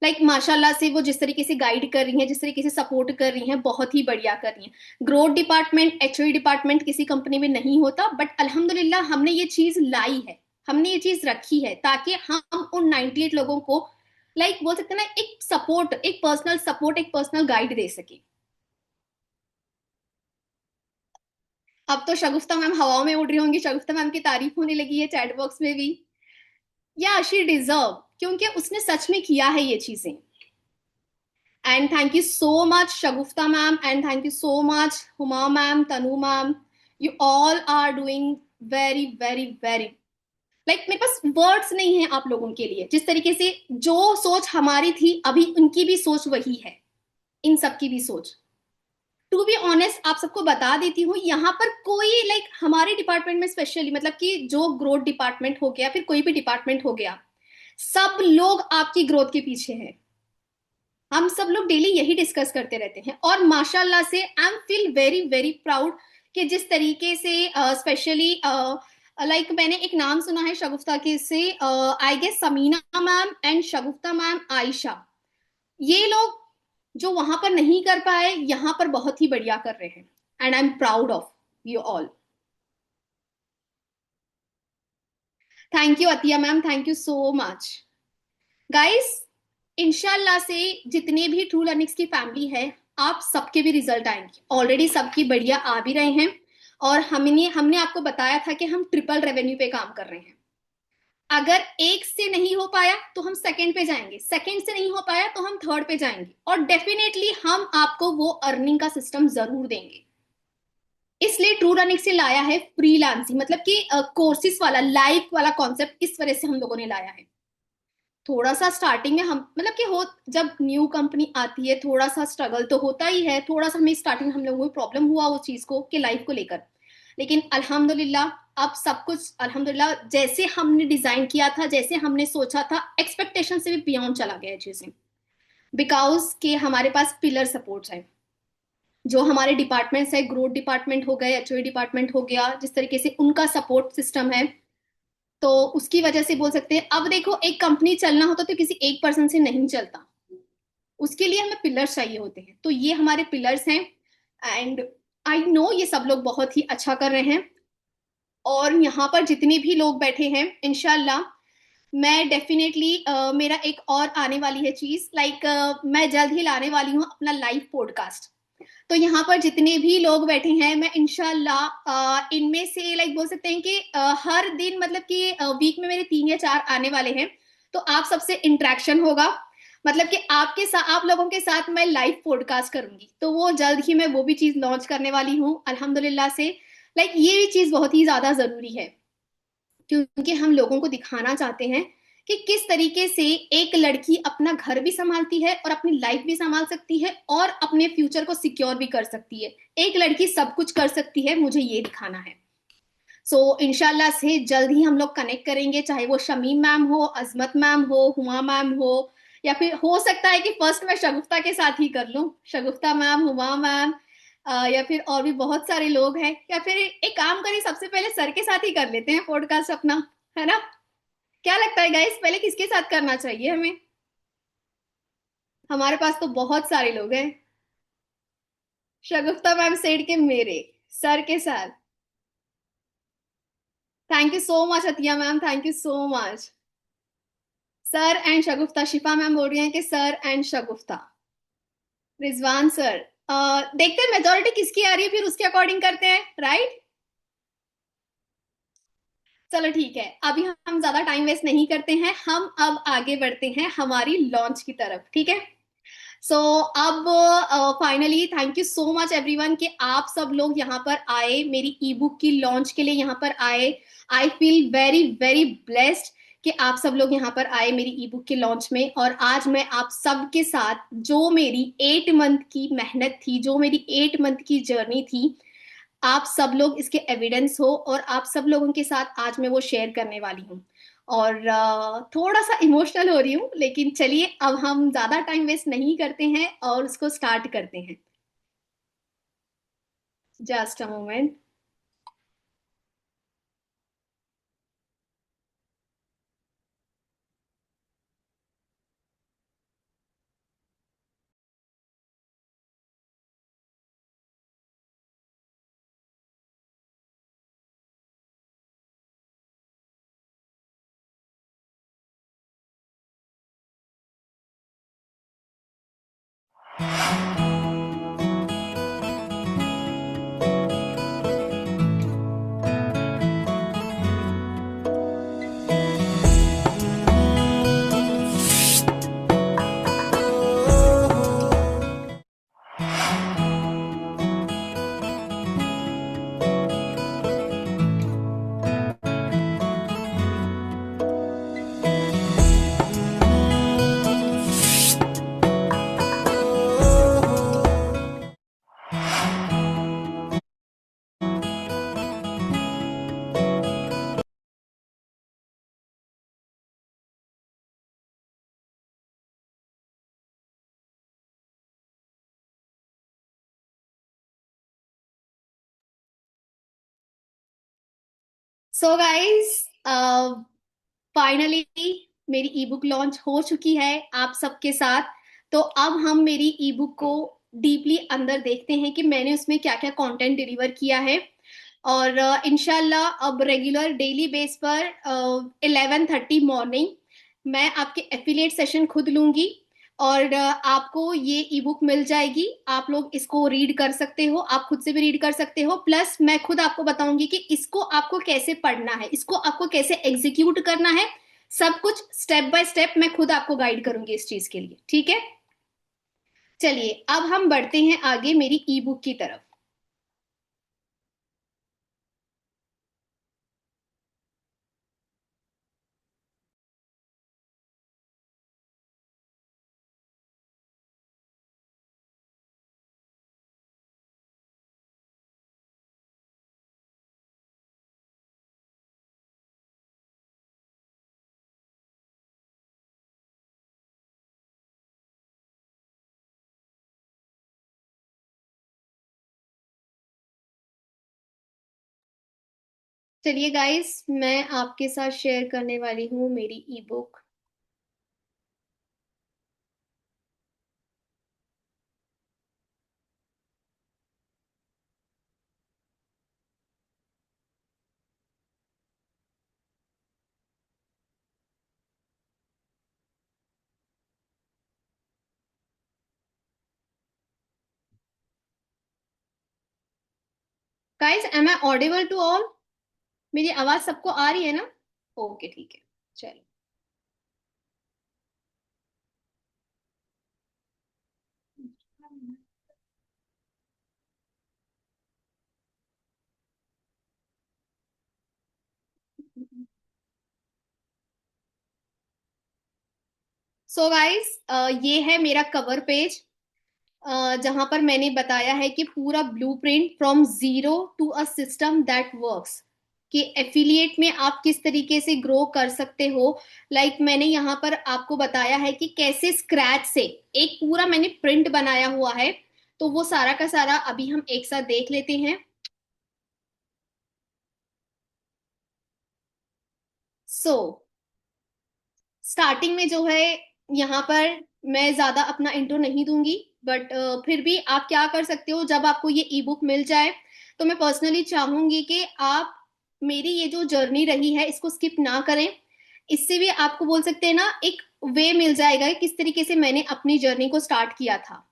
S2: लाइक माशाल्लाह से वो जिस तरीके से गाइड कर रही हैं, जिस तरीके से सपोर्ट कर रही हैं, बहुत ही बढ़िया कर रही हैं। ग्रोथ डिपार्टमेंट, एचओडी डिपार्टमेंट किसी कंपनी में नहीं होता, बट अल्हम्दुलिल्लाह हमने ये चीज लाई है, हमने ये चीज रखी है ताकि हम उन 98 लोगों को लाइक बोल सकते हैं ना, एक सपोर्ट, एक पर्सनल सपोर्ट, एक पर्सनल गाइड दे सके। अब तो शगुफ्ता मैम हवाओं में उड़ रही होंगी, शगुफ्ता मैम की तारीफ होने लगी है चैट बॉक्स में भी। या शी डिजर्व, क्योंकि उसने सच में किया है ये चीजें। And thank you so much Shagufta ma'am, and thank you so much Huma ma'am, Tanu ma'am, you all are doing very very very, like मेरे पास वर्ड्स नहीं है आप लोगों के लिए। जिस तरीके से जो सोच हमारी थी, अभी उनकी भी सोच वही है, इन सबकी भी सोच। टू बी ऑनेस्ट आप सबको बता देती हूँ, यहाँ पर कोई लाइक हमारे डिपार्टमेंट में स्पेशली, मतलब कि जो ग्रोथ डिपार्टमेंट हो गया, फिर कोई भी डिपार्टमेंट हो गया, सब लोग आपकी ग्रोथ के पीछे हैं। हम सब लोग डेली यही डिस्कस करते रहते हैं, और माशाल्लाह से I am feel very very proud कि जिस तरीके से स्पेशली लाइक मैंने एक नाम सुना है शगुफ्ता के से, I guess Samina ma'am and Shagufta ma'am, Ayesha, ये लोग जो वहां पर नहीं कर पाए यहां पर बहुत ही बढ़िया कर रहे हैं, and I am proud of you all. Thank you Atiya ma'am, thank you so much guys. इंशाल्लाह से जितने भी ट्रू लर्निंग्स की फैमिली है, आप सबके भी रिजल्ट आएंगे, ऑलरेडी सबकी बढ़िया आ भी रहे हैं, और हमने हमने आपको बताया था कि हम ट्रिपल रेवेन्यू पे काम कर रहे हैं। अगर एक से नहीं हो पाया तो हम सेकंड पे जाएंगे, सेकंड से नहीं हो पाया तो हम थर्ड पे जाएंगे, और डेफिनेटली हम आपको वो अर्निंग का सिस्टम जरूर देंगे। इसलिए ट्रू रनिंग से लाया है फ्रीलांसिंग, मतलब कि कोर्सेज वाला, लाइव वाला कॉन्सेप्ट, इस वजह से हम लोगों ने लाया है। थोड़ा सा स्टार्टिंग में हम, मतलब कि हो, जब न्यू कंपनी आती है थोड़ा सा स्ट्रगल तो होता ही है, थोड़ा सा हमें स्टार्टिंग हम लोगों को प्रॉब्लम हुआ उस चीज को कि लाइफ को लेकर, लेकिन अल्हम्दुलिल्लाह अब सब कुछ अल्हम्दुलिल्लाह जैसे हमने डिजाइन किया था, जैसे हमने सोचा था, एक्सपेक्टेशन से भी बियॉन्ड चला गया चीजें, बिकॉज के हमारे पास पिलर सपोर्ट्स है। जो हमारे डिपार्टमेंट्स है, ग्रोथ डिपार्टमेंट हो गए, एचओडी डिपार्टमेंट हो गया, जिस तरीके से उनका सपोर्ट सिस्टम है, तो उसकी वजह से बोल सकते हैं। अब देखो, एक कंपनी चलना होता तो किसी एक पर्सन से नहीं चलता, उसके लिए हमें पिलर्स चाहिए होते हैं, तो ये हमारे पिलर्स हैं। एंड आई नो ये सब लोग बहुत ही अच्छा कर रहे हैं, और यहाँ पर जितने भी लोग बैठे हैं, इंशाल्लाह मैं डेफिनेटली मेरा एक और आने वाली है चीज, लाइक मैं जल्द ही लाने वाली हूँ अपना लाइव पॉडकास्ट। तो यहाँ पर जितने भी लोग बैठे हैं, मैं इंशाल्लाह इनमें से लाइक बोल सकते हैं कि हर दिन, मतलब कि वीक में मेरे 3 या 4 आने वाले हैं। तो आप सबसे इंटरेक्शन होगा, मतलब कि आपके साथ, आप लोगों के साथ मैं लाइव पॉडकास्ट करूंगी। तो वो जल्द ही मैं वो भी चीज लॉन्च करने वाली हूँ अल्हम्दुलिल्लाह से। लाइक ये भी चीज बहुत ही ज्यादा जरूरी है, क्योंकि हम लोगों को दिखाना चाहते हैं कि किस तरीके से एक लड़की अपना घर भी संभालती है और अपनी लाइफ भी संभाल सकती है और अपने फ्यूचर को सिक्योर भी कर सकती है। एक लड़की सब कुछ कर सकती है, मुझे ये दिखाना है। सो इंशाल्लाह से जल्द ही हम लोग कनेक्ट करेंगे, चाहे वो शमीम मैम हो, अजमत मैम हो, हुमा मैम हो, या फिर हो सकता है कि फर्स्ट मैं शगुफ्ता के साथ ही कर लूं, शगुफ्ता मैम, हुमा मैम, या फिर और भी बहुत सारे लोग हैं। या फिर एक काम करें, सबसे पहले सर के साथ ही कर लेते हैं पॉडकास्ट अपना, है ना? क्या लगता है गाइस, पहले किसके साथ करना चाहिए हमें? हमारे पास तो बहुत सारे लोग हैं। शगुफ्ता मैम सेठ के मेरे सर के साथ। Thank you so much Atiya ma'am, thank you so much. Sir and Shagufta, Shifa ma'am बोल रही हैं कि sir and Shagufta. Rizwan sir, देखते हैं मेजोरिटी किसकी आ रही है, फिर उसके अकॉर्डिंग करते हैं, राइट? चलो ठीक है, अभी हम ज्यादा टाइम वेस्ट नहीं करते हैं, हम अब आगे बढ़ते हैं हमारी लॉन्च की तरफ, ठीक है? सो अब finally thank you so much everyone कि आप सब लोग यहाँ पर आए, मेरी ई बुक की लॉन्च के लिए यहाँ पर आए। आई फील वेरी वेरी ब्लेस्ड कि आप सब लोग यहाँ पर आए मेरी ई बुक के लॉन्च में। और आज मैं आप सबके साथ, जो मेरी 8 मंथ की मेहनत थी, जो मेरी 8 मंथ की जर्नी थी, आप सब लोग इसके एविडेंस हो, और आप सब लोगों के साथ आज मैं वो शेयर करने वाली हूँ। और थोड़ा सा इमोशनल हो रही हूँ, लेकिन चलिए अब हम ज्यादा टाइम वेस्ट नहीं करते हैं और उसको स्टार्ट करते हैं। Just a moment. So guys, finally मेरी ई बुक लॉन्च हो चुकी है आप सबके साथ। तो अब हम मेरी ई बुक को डीपली अंदर देखते हैं कि मैंने उसमें क्या क्या कंटेंट डिलीवर किया है। और इंशाल्लाह अब रेगुलर डेली बेस पर 11:30 मॉर्निंग मैं आपके एफिलिएट सेशन खुद लूंगी, और आपको ये ई बुक मिल जाएगी। आप लोग इसको रीड कर सकते हो, आप खुद से भी रीड कर सकते हो, प्लस मैं खुद आपको बताऊंगी कि इसको आपको कैसे पढ़ना है, इसको आपको कैसे एग्जीक्यूट करना है। सब कुछ स्टेप बाय स्टेप मैं खुद आपको गाइड करूंगी इस चीज के लिए, ठीक है? चलिए अब हम बढ़ते हैं आगे मेरी ई बुक की तरफ। चलिए गाइस, मैं आपके साथ शेयर करने वाली हूँ मेरी e book. Guys, am I audible to all? मेरी आवाज सबको आ रही है ना? ओके, ठीक है, चलो। सो गाइस, ये है मेरा कवर पेज, जहां पर मैंने बताया है कि पूरा blueprint from zero to a system that works, कि एफिलिएट में आप किस तरीके से ग्रो कर सकते हो। मैंने यहाँ पर आपको बताया है कि कैसे स्क्रैच से एक पूरा मैंने प्रिंट बनाया हुआ है। तो वो सारा का सारा अभी हम एक साथ देख लेते हैं। सो स्टार्टिंग में जो है, यहाँ पर मैं ज्यादा अपना इंट्रो नहीं दूंगी, बट फिर भी आप क्या कर सकते हो, जब आपको ये ई बुक मिल जाए तो मैं पर्सनली चाहूंगी कि आप मेरी ये जो जर्नी रही है इसको स्किप ना करें। इससे भी आपको बोल सकते हैं ना, एक वे मिल जाएगा कि किस तरीके से मैंने अपनी जर्नी को स्टार्ट किया था।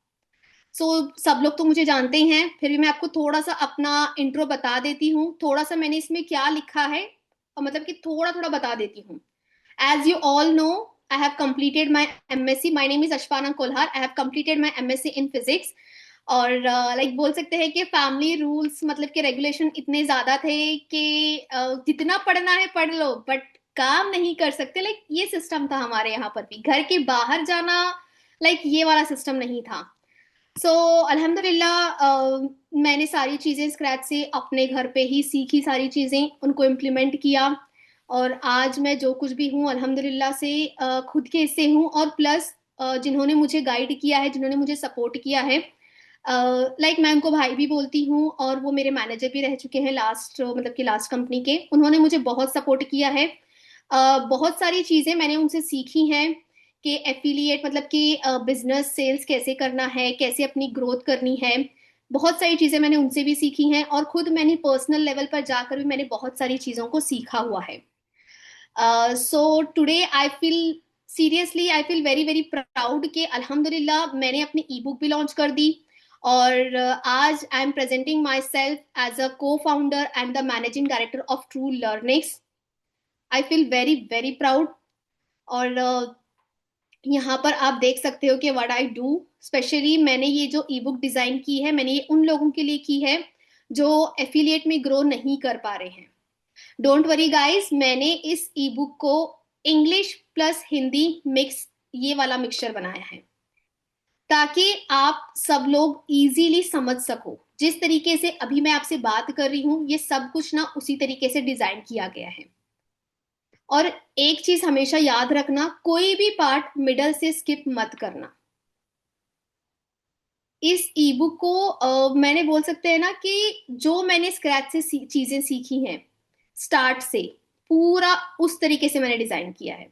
S2: सब लोग तो मुझे जानते ही हैं, फिर भी मैं आपको थोड़ा सा अपना इंट्रो बता देती हूँ, थोड़ा सा मैंने इसमें क्या लिखा है, और मतलब कि थोड़ा थोड़ा बता देती हूँ। As you all know, I have completed my MSc. My name is Ashpana Kolhar. I have completed my MSc in physics. और बोल सकते हैं कि फैमिली रूल्स मतलब कि रेगुलेशन इतने ज्यादा थे कि जितना पढ़ना है पढ़ लो, बट काम नहीं कर सकते। ये सिस्टम था हमारे यहाँ पर भी, घर के बाहर जाना ये वाला सिस्टम नहीं था। सो अल्हम्दुलिल्लाह, मैंने सारी चीज़ें स्क्रैच से अपने घर पे ही सीखी, सारी चीज़ें उनको इम्प्लीमेंट किया। और आज मैं जो कुछ भी हूँ अल्हम्दुलिल्लाह से खुद के हिस्से हूँ, और प्लस जिन्होंने मुझे गाइड किया है, जिन्होंने मुझे सपोर्ट किया है, मैं उनको भाई भी बोलती हूँ, और वो मेरे मैनेजर भी रह चुके हैं लास्ट, मतलब कि लास्ट कंपनी के। उन्होंने मुझे बहुत सपोर्ट किया है। बहुत सारी चीज़ें मैंने उनसे सीखी हैं कि एफिलिएट मतलब कि बिजनेस सेल्स कैसे करना है, कैसे अपनी ग्रोथ करनी है। बहुत सारी चीज़ें मैंने उनसे भी सीखी हैं, और खुद मैंने पर्सनल लेवल पर जाकर भी मैंने बहुत सारी चीज़ों को सीखा हुआ है। So today I feel, seriously I feel very very proud कि अल्हम्दुलिल्लाह मैंने अपनी ई बुक भी लॉन्च कर दी। और आज I am presenting myself as a cofounder and the managing director of True Learnings. I feel very very proud. और यहाँ पर आप देख सकते हो कि व्हाट आई डू। स्पेशली मैंने ये जो ई बुक डिजाइन की है, मैंने ये उन लोगों के लिए की है जो एफिलिएट में ग्रो नहीं कर पा रहे हैं। डोंट वरी गाइस, मैंने इस ई बुक को इंग्लिश प्लस हिंदी मिक्स, ये वाला मिक्सचर बनाया है, ताकि आप सब लोग इजीली समझ सको। जिस तरीके से अभी मैं आपसे बात कर रही हूँ, ये सब कुछ ना उसी तरीके से डिजाइन किया गया है। और एक चीज हमेशा याद रखना, कोई भी पार्ट मिडल से स्किप मत करना। इस ई बुक को मैंने बोल सकते हैं ना कि जो मैंने स्क्रैच से चीजें सीखी हैं, स्टार्ट से पूरा उस तरीके से मैंने डिजाइन किया है।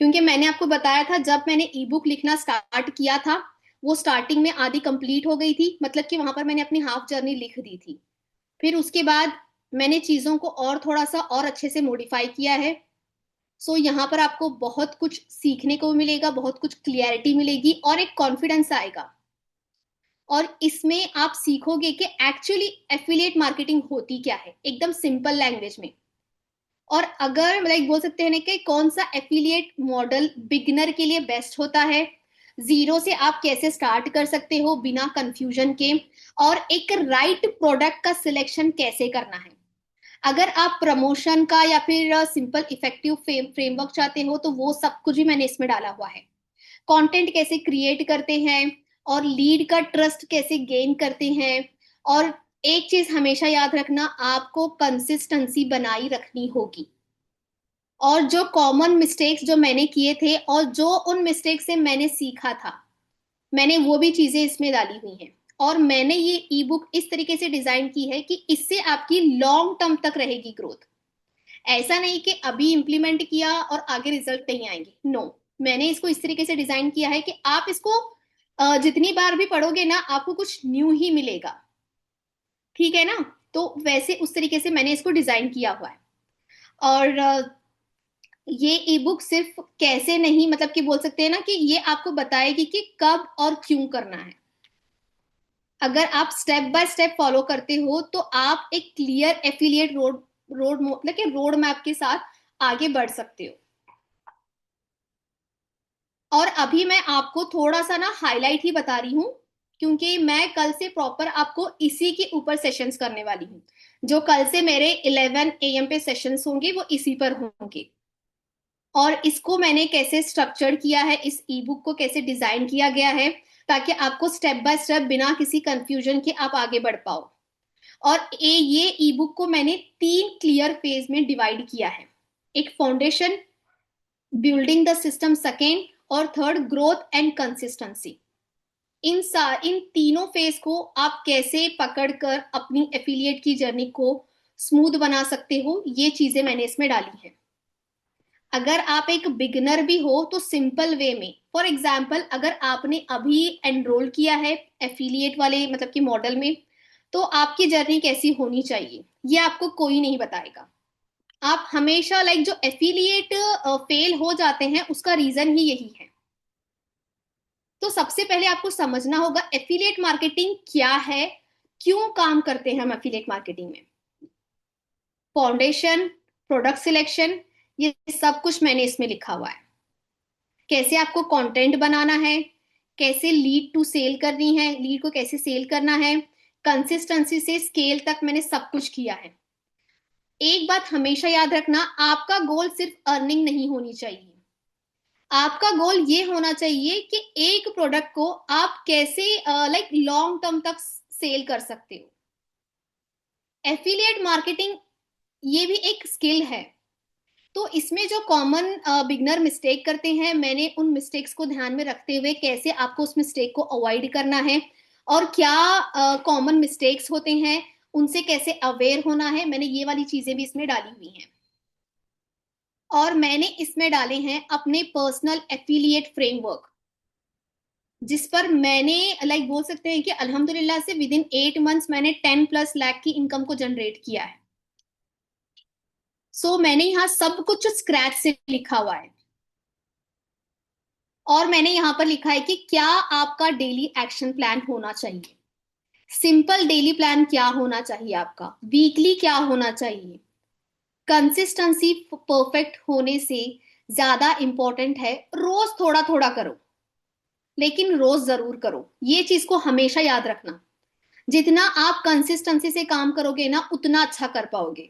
S2: क्योंकि मैंने आपको बताया था, जब मैंने ई बुक लिखना स्टार्ट किया था, वो स्टार्टिंग में आधी कंप्लीट हो गई थी, मतलब कि वहां पर मैंने अपनी हाफ जर्नी लिख दी थी। फिर उसके बाद मैंने चीजों को और थोड़ा सा और अच्छे से मॉडिफाई किया है। सो यहाँ पर आपको बहुत कुछ सीखने को मिलेगा, बहुत कुछ क्लियरिटी मिलेगी, और एक कॉन्फिडेंस आएगा। और इसमें आप सीखोगे कि एक्चुअली एफिलिएट मार्केटिंग होती क्या है, एकदम सिंपल लैंग्वेज में। और अगर बोल सकते हैं ना कि कौन सा एफिलिएट मॉडल बिगिनर के लिए बेस्ट होता है, जीरो से आप कैसे स्टार्ट कर सकते हो बिना कंफ्यूजन के, और एक राइट प्रोडक्ट का सिलेक्शन कैसे करना है। अगर आप प्रमोशन का या फिर सिंपल इफेक्टिव फ्रेमवर्क चाहते हो, तो वो सब कुछ भी मैंने इसमें डाला हुआ है। कंटेंट कैसे क्रिएट करते हैं, और लीड का ट्रस्ट कैसे गेन करते हैं। और एक चीज हमेशा याद रखना, आपको कंसिस्टेंसी बनाई रखनी होगी। और जो कॉमन मिस्टेक्स जो मैंने किए थे, और जो उन मिस्टेक से मैंने सीखा था, मैंने वो भी चीजें इसमें डाली हुई हैं। और मैंने ये ई बुक इस तरीके से डिजाइन की है कि इससे आपकी लॉन्ग टर्म तक रहेगी ग्रोथ। ऐसा नहीं कि अभी इंप्लीमेंट किया और आगे रिजल्ट नहीं आएंगे, नो। मैंने इसको इस तरीके से डिजाइन किया है कि आप इसको जितनी बार भी पढ़ोगे ना, आपको कुछ न्यू ही मिलेगा। ठीक है ना? तो वैसे उस तरीके से मैंने इसको डिजाइन किया हुआ है। और ये ई बुक सिर्फ कैसे नहीं, मतलब कि बोल सकते हैं ना कि ये आपको बताएगी कि कब और क्यों करना है। अगर आप स्टेप बाय स्टेप फॉलो करते हो तो आप एक क्लियर एफिलिएट रोड मतलब कि रोड मैप के साथ आगे बढ़ सकते हो। और अभी मैं आपको थोड़ा सा ना हाईलाइट ही बता रही हूँ, क्योंकि मैं कल से प्रॉपर आपको इसी के ऊपर सेशंस करने वाली हूँ। जो कल से मेरे 11 AM पे सेशंस होंगे वो इसी पर होंगे। और इसको मैंने कैसे स्ट्रक्चर किया है, इस ई बुक को कैसे डिजाइन किया गया है, ताकि आपको स्टेप बाय स्टेप बिना किसी कंफ्यूजन के आप आगे बढ़ पाओ। और ये ई बुक को मैंने 3 क्लियर फेज में डिवाइड किया है। एक foundation, building the system second, और थर्ड ग्रोथ एंड कंसिस्टेंसी। इन तीनों फेज को आप कैसे पकड़कर अपनी एफिलिएट की जर्नी को स्मूथ बना सकते हो, ये चीजें मैंने इसमें डाली है। अगर आप एक बिगिनर भी हो तो सिंपल वे में, फॉर एग्जाम्पल अगर आपने अभी एनरोल किया है एफिलिएट वाले मतलब कि मॉडल में, तो आपकी जर्नी कैसी होनी चाहिए ये आपको कोई नहीं बताएगा। आप हमेशा जो एफिलिएट फेल हो जाते हैं उसका रीजन ही यही है। तो सबसे पहले आपको समझना होगा एफिलिएट मार्केटिंग क्या है, क्यों काम करते हैं हम एफिलिएट मार्केटिंग में। फाउंडेशन, प्रोडक्ट सिलेक्शन, ये सब कुछ मैंने इसमें लिखा हुआ है। कैसे आपको कंटेंट बनाना है, कैसे लीड टू सेल करनी है, लीड को कैसे सेल करना है, कंसिस्टेंसी से स्केल तक मैंने सब कुछ किया है। एक बात हमेशा याद रखना, आपका गोल सिर्फ अर्निंग नहीं होनी चाहिए। आपका गोल ये होना चाहिए कि एक प्रोडक्ट को आप कैसे लॉन्ग टर्म तक सेल कर सकते हो। एफिलिएट मार्केटिंग ये भी एक स्किल है। तो इसमें जो कॉमन बिगनर मिस्टेक करते हैं, मैंने उन मिस्टेक्स को ध्यान में रखते हुए कैसे आपको उस मिस्टेक को अवॉइड करना है और क्या कॉमन मिस्टेक्स होते हैं उनसे कैसे अवेयर होना है, मैंने ये वाली चीजें भी इसमें डाली हुई हैं। और मैंने इसमें डाले हैं अपने पर्सनल एफिलिएट फ्रेमवर्क, जिस पर मैंने बोल सकते हैं कि अल्हम्दुलिल्लाह से विद इन 8 मंथ्स मैंने 10+ लाख की इनकम को जनरेट किया है। सो मैंने यहाँ सब कुछ स्क्रैच से लिखा हुआ है। और मैंने यहां पर लिखा है कि क्या आपका डेली एक्शन प्लान होना चाहिए। सिंपल डेली प्लान क्या होना चाहिए आपका, वीकली क्या होना चाहिए। कंसिस्टेंसी परफेक्ट होने से ज्यादा इंपॉर्टेंट है रोज थोड़ा थोड़ा करो, लेकिन रोज जरूर करो। ये चीज को हमेशा याद रखना, जितना आप कंसिस्टेंसी से काम करोगे ना उतना अच्छा कर पाओगे।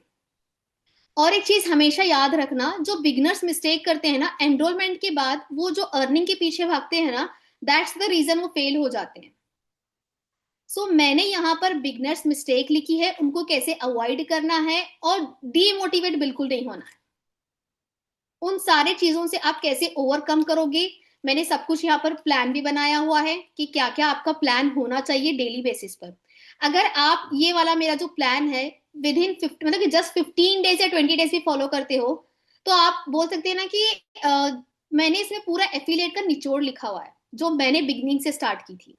S2: और एक चीज हमेशा याद रखना, जो बिगनर्स मिस्टेक करते हैं ना, एनरोलमेंट के बाद वो जो अर्निंग के पीछे भागते हैं ना, दैट्स द रीजन वो फेल हो जाते हैं। सो मैंने यहाँ पर बिगनर्स मिस्टेक लिखी है, उनको कैसे अवॉइड करना है, और डीमोटिवेट बिल्कुल नहीं होना है। उन सारे चीजों से आप कैसे ओवरकम करोगे, मैंने सब कुछ यहाँ पर प्लान भी बनाया हुआ है कि क्या क्या आपका प्लान होना चाहिए डेली बेसिस पर। अगर आप ये वाला मेरा जो प्लान है विद इन 50 मतलब कि जस्ट 15 डेज या 20 डेज भी फॉलो करते हो, तो आप बोल सकते हैं ना कि मैंने इसमें पूरा एफिलिएट का निचोड़ लिखा हुआ है जो मैंने बिगनिंग से स्टार्ट की थी।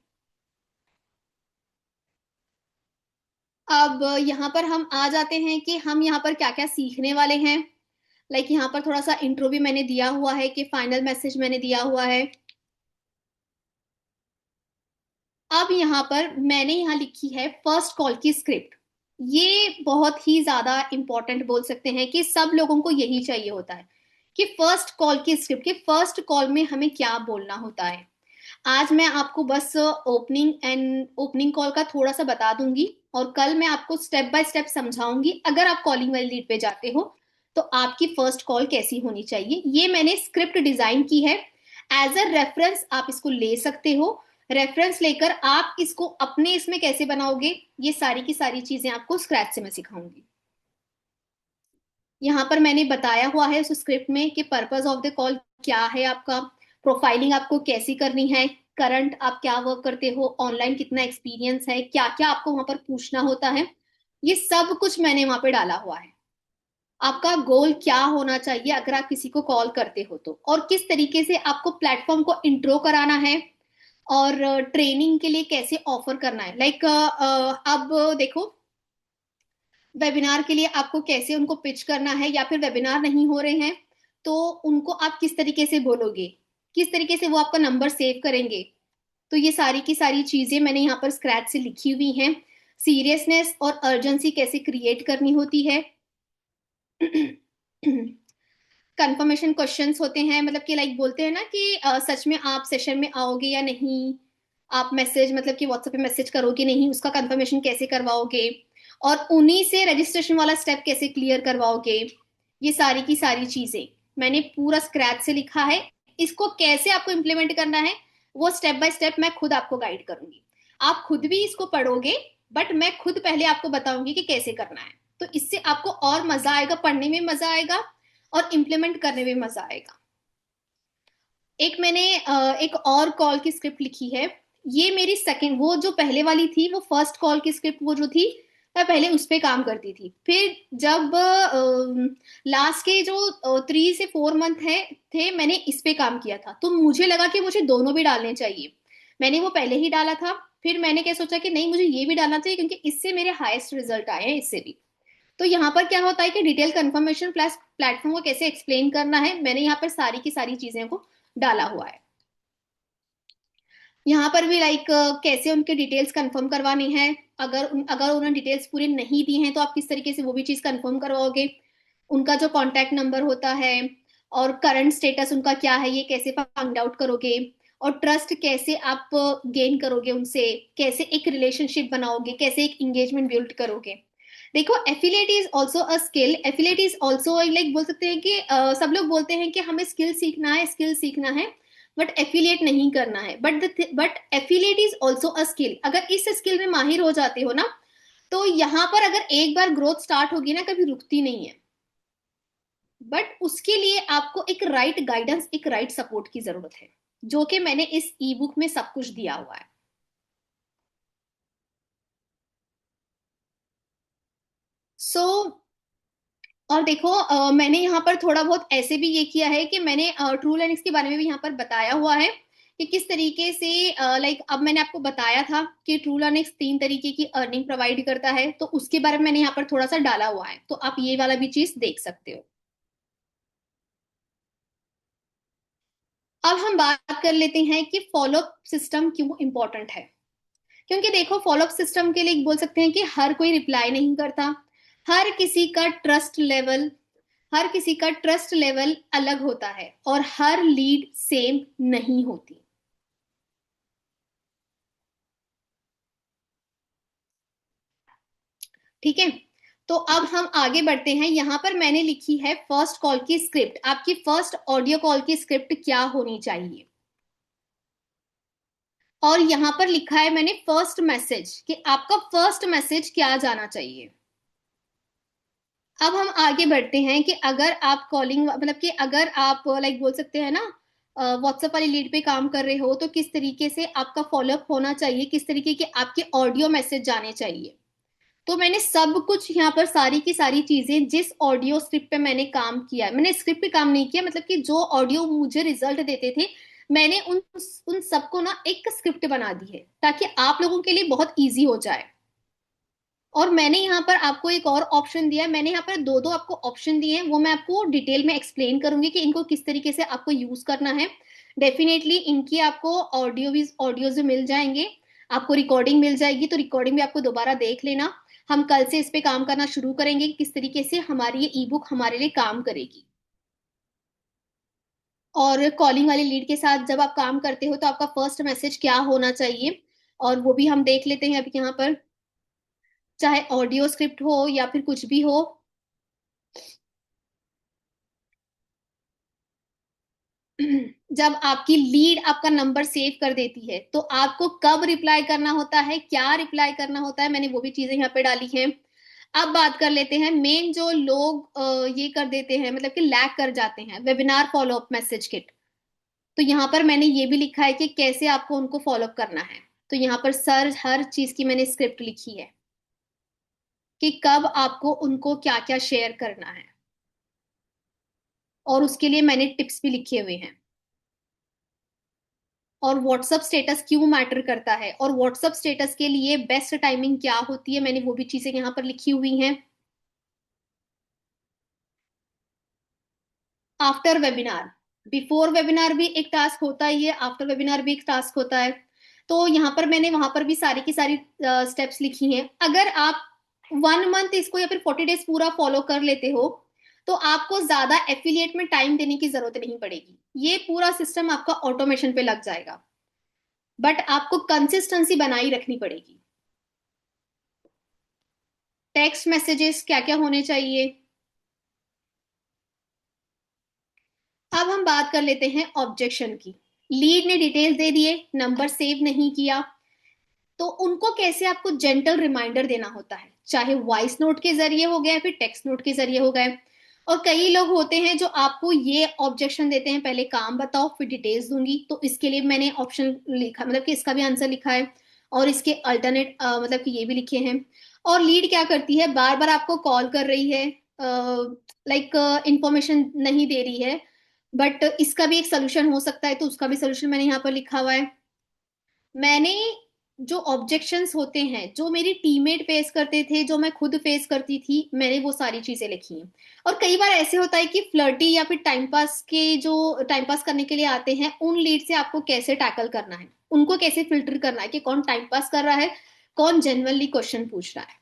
S2: अब यहाँ पर हम आ जाते हैं कि हम यहाँ पर क्या क्या सीखने वाले हैं। यहाँ पर थोड़ा सा इंट्रो भी मैंने दिया हुआ है कि फाइनल मैसेज मैंने दिया हुआ है। अब यहाँ पर मैंने यहाँ लिखी है फर्स्ट कॉल की स्क्रिप्ट। ये बहुत ही ज्यादा इंपॉर्टेंट बोल सकते हैं कि सब लोगों को यही चाहिए होता है कि फर्स्ट कॉल की स्क्रिप्ट, कि फर्स्ट कॉल में हमें क्या बोलना होता है। आज मैं आपको बस ओपनिंग कॉल का थोड़ा सा बता दूंगी, और कल मैं आपको स्टेप बाय स्टेप समझाऊंगी अगर आप कॉलिंग वाली लीड पे जाते हो तो आपकी फर्स्ट कॉल कैसी होनी चाहिए। ये मैंने स्क्रिप्ट डिजाइन की है, एज अ रेफरेंस आप इसको ले सकते हो। रेफरेंस लेकर आप इसको अपने इसमें कैसे बनाओगे, ये सारी की सारी चीजें आपको स्क्रैच से मैं सिखाऊंगी। यहाँ पर मैंने बताया हुआ है उस स्क्रिप्ट में कि पर्पस ऑफ द कॉल क्या है आपका, प्रोफाइलिंग आपको कैसी करनी है, करंट आप क्या वर्क करते हो, ऑनलाइन कितना एक्सपीरियंस है, क्या क्या आपको वहां पर पूछना होता है, ये सब कुछ मैंने वहां पे डाला हुआ है। आपका गोल क्या होना चाहिए अगर आप किसी को कॉल करते हो तो, और किस तरीके से आपको प्लेटफॉर्म को इंट्रो कराना है, और ट्रेनिंग के लिए कैसे ऑफर करना है। अब देखो, वेबिनार के लिए आपको कैसे उनको पिच करना है, या फिर वेबिनार नहीं हो रहे हैं तो उनको आप किस तरीके से बोलोगे, किस तरीके से वो आपका नंबर सेव करेंगे। तो ये सारी की सारी चीजें मैंने यहाँ पर स्क्रैच से लिखी हुई हैं। सीरियसनेस और अर्जेंसी कैसे क्रिएट करनी होती है। कंफर्मेशन क्वेश्चंस होते हैं, मतलब कि लाइक बोलते हैं ना कि सच में आप सेशन में आओगे या नहीं, आप मैसेज मतलब कि व्हाट्सएप पे मैसेज करोगे नहीं, उसका कंफर्मेशन कैसे करवाओगे, और उन्हीं से रजिस्ट्रेशन वाला स्टेप कैसे क्लियर करवाओगे। ये सारी की सारी चीजें मैंने पूरा स्क्रैच से लिखा है। इसको कैसे आपको इम्प्लीमेंट करना है वो स्टेप बाय स्टेप मैं खुद आपको गाइड करूंगी। आप खुद भी इसको पढ़ोगे, बट मैं खुद पहले आपको बताऊंगी कि कैसे करना है। तो इससे आपको और मजा आएगा, पढ़ने में मजा आएगा और इम्प्लीमेंट करने में मजा आएगा। एक मैंने एक और कॉल की स्क्रिप्ट लिखी है। ये मेरी सेकंड, वो जो पहले वाली थी वो फर्स्ट कॉल की स्क्रिप्ट वो जो थी, मैं पहले उस पे काम करती थी। फिर जब लास्ट के जो 3 से 4 मंथ है थे, मैंने इस पे काम किया था, तो मुझे लगा कि मुझे दोनों भी डालने चाहिए। मैंने वो पहले ही डाला था, फिर मैंने क्या सोचा कि नहीं, मुझे ये भी डालना चाहिए क्योंकि इससे मेरे हाईएस्ट रिजल्ट आए हैं इससे भी। तो यहाँ पर क्या होता है कि डिटेल कंफर्मेशन प्लस प्लेटफॉर्म को कैसे एक्सप्लेन करना है, मैंने यहाँ पर सारी की सारी चीजें को डाला हुआ है। यहाँ पर भी लाइक कैसे उनके डिटेल्स कंफर्म करवानी है, अगर उन्होंने डिटेल्स पूरी नहीं दी हैं तो आप किस तरीके से वो भी चीज कंफर्म करवाओगे। उनका जो कॉन्टैक्ट नंबर होता है और करंट स्टेटस उनका क्या है, ये कैसे फाइंड आउट करोगे, और ट्रस्ट कैसे आप गेन करोगे उनसे, कैसे एक रिलेशनशिप बनाओगे, कैसे एक एंगेजमेंट बिल्ड करोगे। देखो, affiliate is also a skill, affiliate is also like बोल सकते हैं कि सब लोग बोलते हैं कि हमें स्किल सीखना है, स्किल सीखना है, बट एफिलिएट नहीं करना है। But affiliate is also a skill. अगर इस स्किल में माहिर हो जाते हो ना, तो यहाँ पर अगर एक बार ग्रोथ स्टार्ट होगी ना, कभी रुकती नहीं है। बट उसके लिए आपको एक राइट गाइडेंस, एक राइट सपोर्ट की जरूरत है, जो कि मैंने इस ई बुक में सब कुछ दिया हुआ है। सो और देखो, मैंने यहाँ पर थोड़ा बहुत ऐसे भी ये किया है कि मैंने ट्रू लर्निंग्स के बारे में भी यहाँ पर बताया हुआ है कि किस तरीके से, लाइक अब मैंने आपको बताया था कि ट्रू लर्निंग्स 3 तरीके की अर्निंग प्रोवाइड करता है, तो उसके बारे में मैंने यहाँ पर थोड़ा सा डाला हुआ है, तो आप ये वाला भी चीज देख सकते हो। अब हम बात कर लेते हैं कि फॉलोअप सिस्टम क्यों इंपॉर्टेंट है। क्योंकि देखो, फॉलोअप सिस्टम के लिए बोल सकते हैं कि हर कोई रिप्लाई नहीं करता, हर किसी का ट्रस्ट लेवल हर किसी का ट्रस्ट लेवल अलग होता है, और हर लीड सेम नहीं होती। ठीक है, तो अब हम आगे बढ़ते हैं। यहां पर मैंने लिखी है फर्स्ट कॉल की स्क्रिप्ट, आपकी फर्स्ट ऑडियो कॉल की स्क्रिप्ट क्या होनी चाहिए। और यहां पर लिखा है मैंने फर्स्ट मैसेज, कि आपका फर्स्ट मैसेज क्या जाना चाहिए। अब हम आगे बढ़ते हैं कि अगर आप कॉलिंग मतलब कि अगर आप लाइक बोल सकते हैं ना, व्हाट्सएप वाली लीड पे काम कर रहे हो, तो किस तरीके से आपका फॉलोअप होना चाहिए, किस तरीके के आपके ऑडियो मैसेज जाने चाहिए। तो मैंने सब कुछ यहाँ पर सारी की सारी चीजें, जिस ऑडियो स्क्रिप्ट पे मैंने काम किया है, मैंने स्क्रिप्ट पे काम नहीं किया, मतलब कि जो ऑडियो मुझे रिजल्ट देते थे, मैंने उन सबको ना एक स्क्रिप्ट बना दी है, ताकि आप लोगों के लिए बहुत ईजी हो जाए। और मैंने यहाँ पर आपको एक और ऑप्शन दिया है, मैंने यहाँ पर दो दो आपको ऑप्शन दिए हैं, वो मैं आपको डिटेल में एक्सप्लेन करूंगी कि इनको किस तरीके से आपको यूज करना है। डेफिनेटली इनकी आपको ऑडियोज मिल जाएंगे, आपको रिकॉर्डिंग मिल जाएगी, तो रिकॉर्डिंग भी आपको दोबारा देख लेना। हम कल से इस पे काम करना शुरू करेंगे कि किस तरीके से हमारी ये ई बुक हमारे लिए काम करेगी। और कॉलिंग वाली लीड के साथ जब आप काम करते हो तो आपका फर्स्ट मैसेज क्या होना चाहिए, और वो भी हम देख लेते हैं अभी यहाँ पर। चाहे ऑडियो स्क्रिप्ट हो या फिर कुछ भी हो, जब आपकी लीड आपका नंबर सेव कर देती है, तो आपको कब रिप्लाई करना होता है, क्या रिप्लाई करना होता है, मैंने वो भी चीजें यहाँ पे डाली हैं। अब बात कर लेते हैं मेन जो लोग ये कर देते हैं, मतलब कि लैग कर जाते हैं, वेबिनार फॉलोअप मैसेज किट। तो यहाँ पर मैंने ये भी लिखा है कि कैसे आपको उनको फॉलोअप करना है। तो यहाँ पर सर हर चीज की मैंने स्क्रिप्ट लिखी है कि कब आपको उनको क्या क्या शेयर करना है, और उसके लिए मैंने टिप्स भी लिखे हुए हैं। और व्हाट्सएप स्टेटस क्यों मैटर करता है, और व्हाट्सएप स्टेटस के लिए बेस्ट टाइमिंग क्या होती है, मैंने वो भी चीजें यहाँ पर लिखी हुई हैं। आफ्टर वेबिनार, बिफोर वेबिनार भी एक टास्क होता ही है, आफ्टर वेबिनार भी एक टास्क होता है। तो यहाँ पर मैंने वहां पर भी सारी की सारी स्टेप्स लिखी हैं। अगर आप 1 मंथ इसको या फिर 40 डेज पूरा फॉलो कर लेते हो तो आपको ज्यादा एफिलिएट में टाइम देने की जरूरत नहीं पड़ेगी, ये पूरा सिस्टम आपका ऑटोमेशन पे लग जाएगा। बट आपको कंसिस्टेंसी बनाई रखनी पड़ेगी। टेक्स्ट मैसेजेस क्या क्या होने चाहिए, अब हम बात कर लेते हैं ऑब्जेक्शन की। लीड ने डिटेल्स दे दिए, नंबर सेव नहीं किया, तो उनको कैसे आपको जेंटल रिमाइंडर देना होता है, चाहे वॉइस नोट के जरिए हो गया फिर टेक्स्ट नोट के जरिए हो गए। और कई लोग होते हैं जो आपको ये ऑब्जेक्शन देते हैं, पहले काम बताओ फिर डिटेल्स दूंगी, तो इसके लिए मैंने ऑप्शन लिखा, मतलब कि इसका भी आंसर लिखा है और इसके अल्टरनेट मतलब कि ये भी लिखे हैं। और लीड क्या करती है, बार बार आपको कॉल कर रही है, लाइक इंफॉर्मेशन नहीं दे रही है, बट इसका भी एक सोल्यूशन हो सकता है, तो उसका भी सोल्यूशन मैंने यहाँ पर लिखा हुआ है। मैंने जो ऑब्जेक्शंस होते हैं जो मेरी टीममेट फेस करते थे, जो मैं खुद फेस करती थी, मैंने वो सारी चीजें लिखी हैं। और कई बार ऐसे होता है कि फ्लर्टी या फिर टाइम पास के जो टाइम पास करने के लिए आते हैं, उन लीड से आपको कैसे टैकल करना है, उनको कैसे फिल्टर करना है कि कौन टाइम पास कर रहा है, कौन जेन्युइनली क्वेश्चन पूछ रहा है।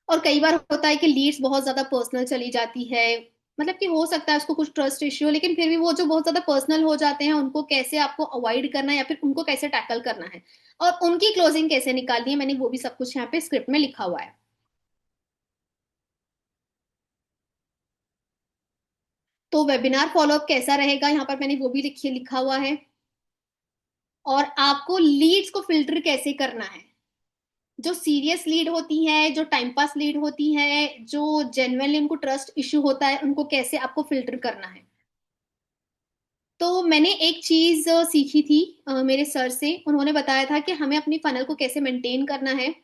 S2: और कई बार होता है कि लीड्स बहुत ज्यादा पर्सनल चली जाती है, मतलब कि हो सकता है उसको कुछ ट्रस्ट इश्यू हो, लेकिन फिर भी वो जो बहुत ज्यादा पर्सनल हो जाते हैं उनको कैसे आपको अवॉइड करना है या फिर उनको कैसे टैकल करना है और उनकी क्लोजिंग कैसे निकालनी है, मैंने वो भी सब कुछ यहाँ पे स्क्रिप्ट में लिखा हुआ है। तो वेबिनार फॉलोअप कैसा रहेगा, यहाँ पर मैंने वो भी लिखिए लिखा हुआ है। और आपको लीड्स को फिल्टर कैसे करना है, जो सीरियस लीड होती है, जो टाइम पास लीड होती है, जो जेन्युइनली उनको ट्रस्ट इश्यू होता है, उनको कैसे आपको फिल्टर करना है। तो मैंने एक चीज सीखी थी मेरे सर से, उन्होंने बताया था कि हमें अपनी फनल को कैसे मेंटेन करना है।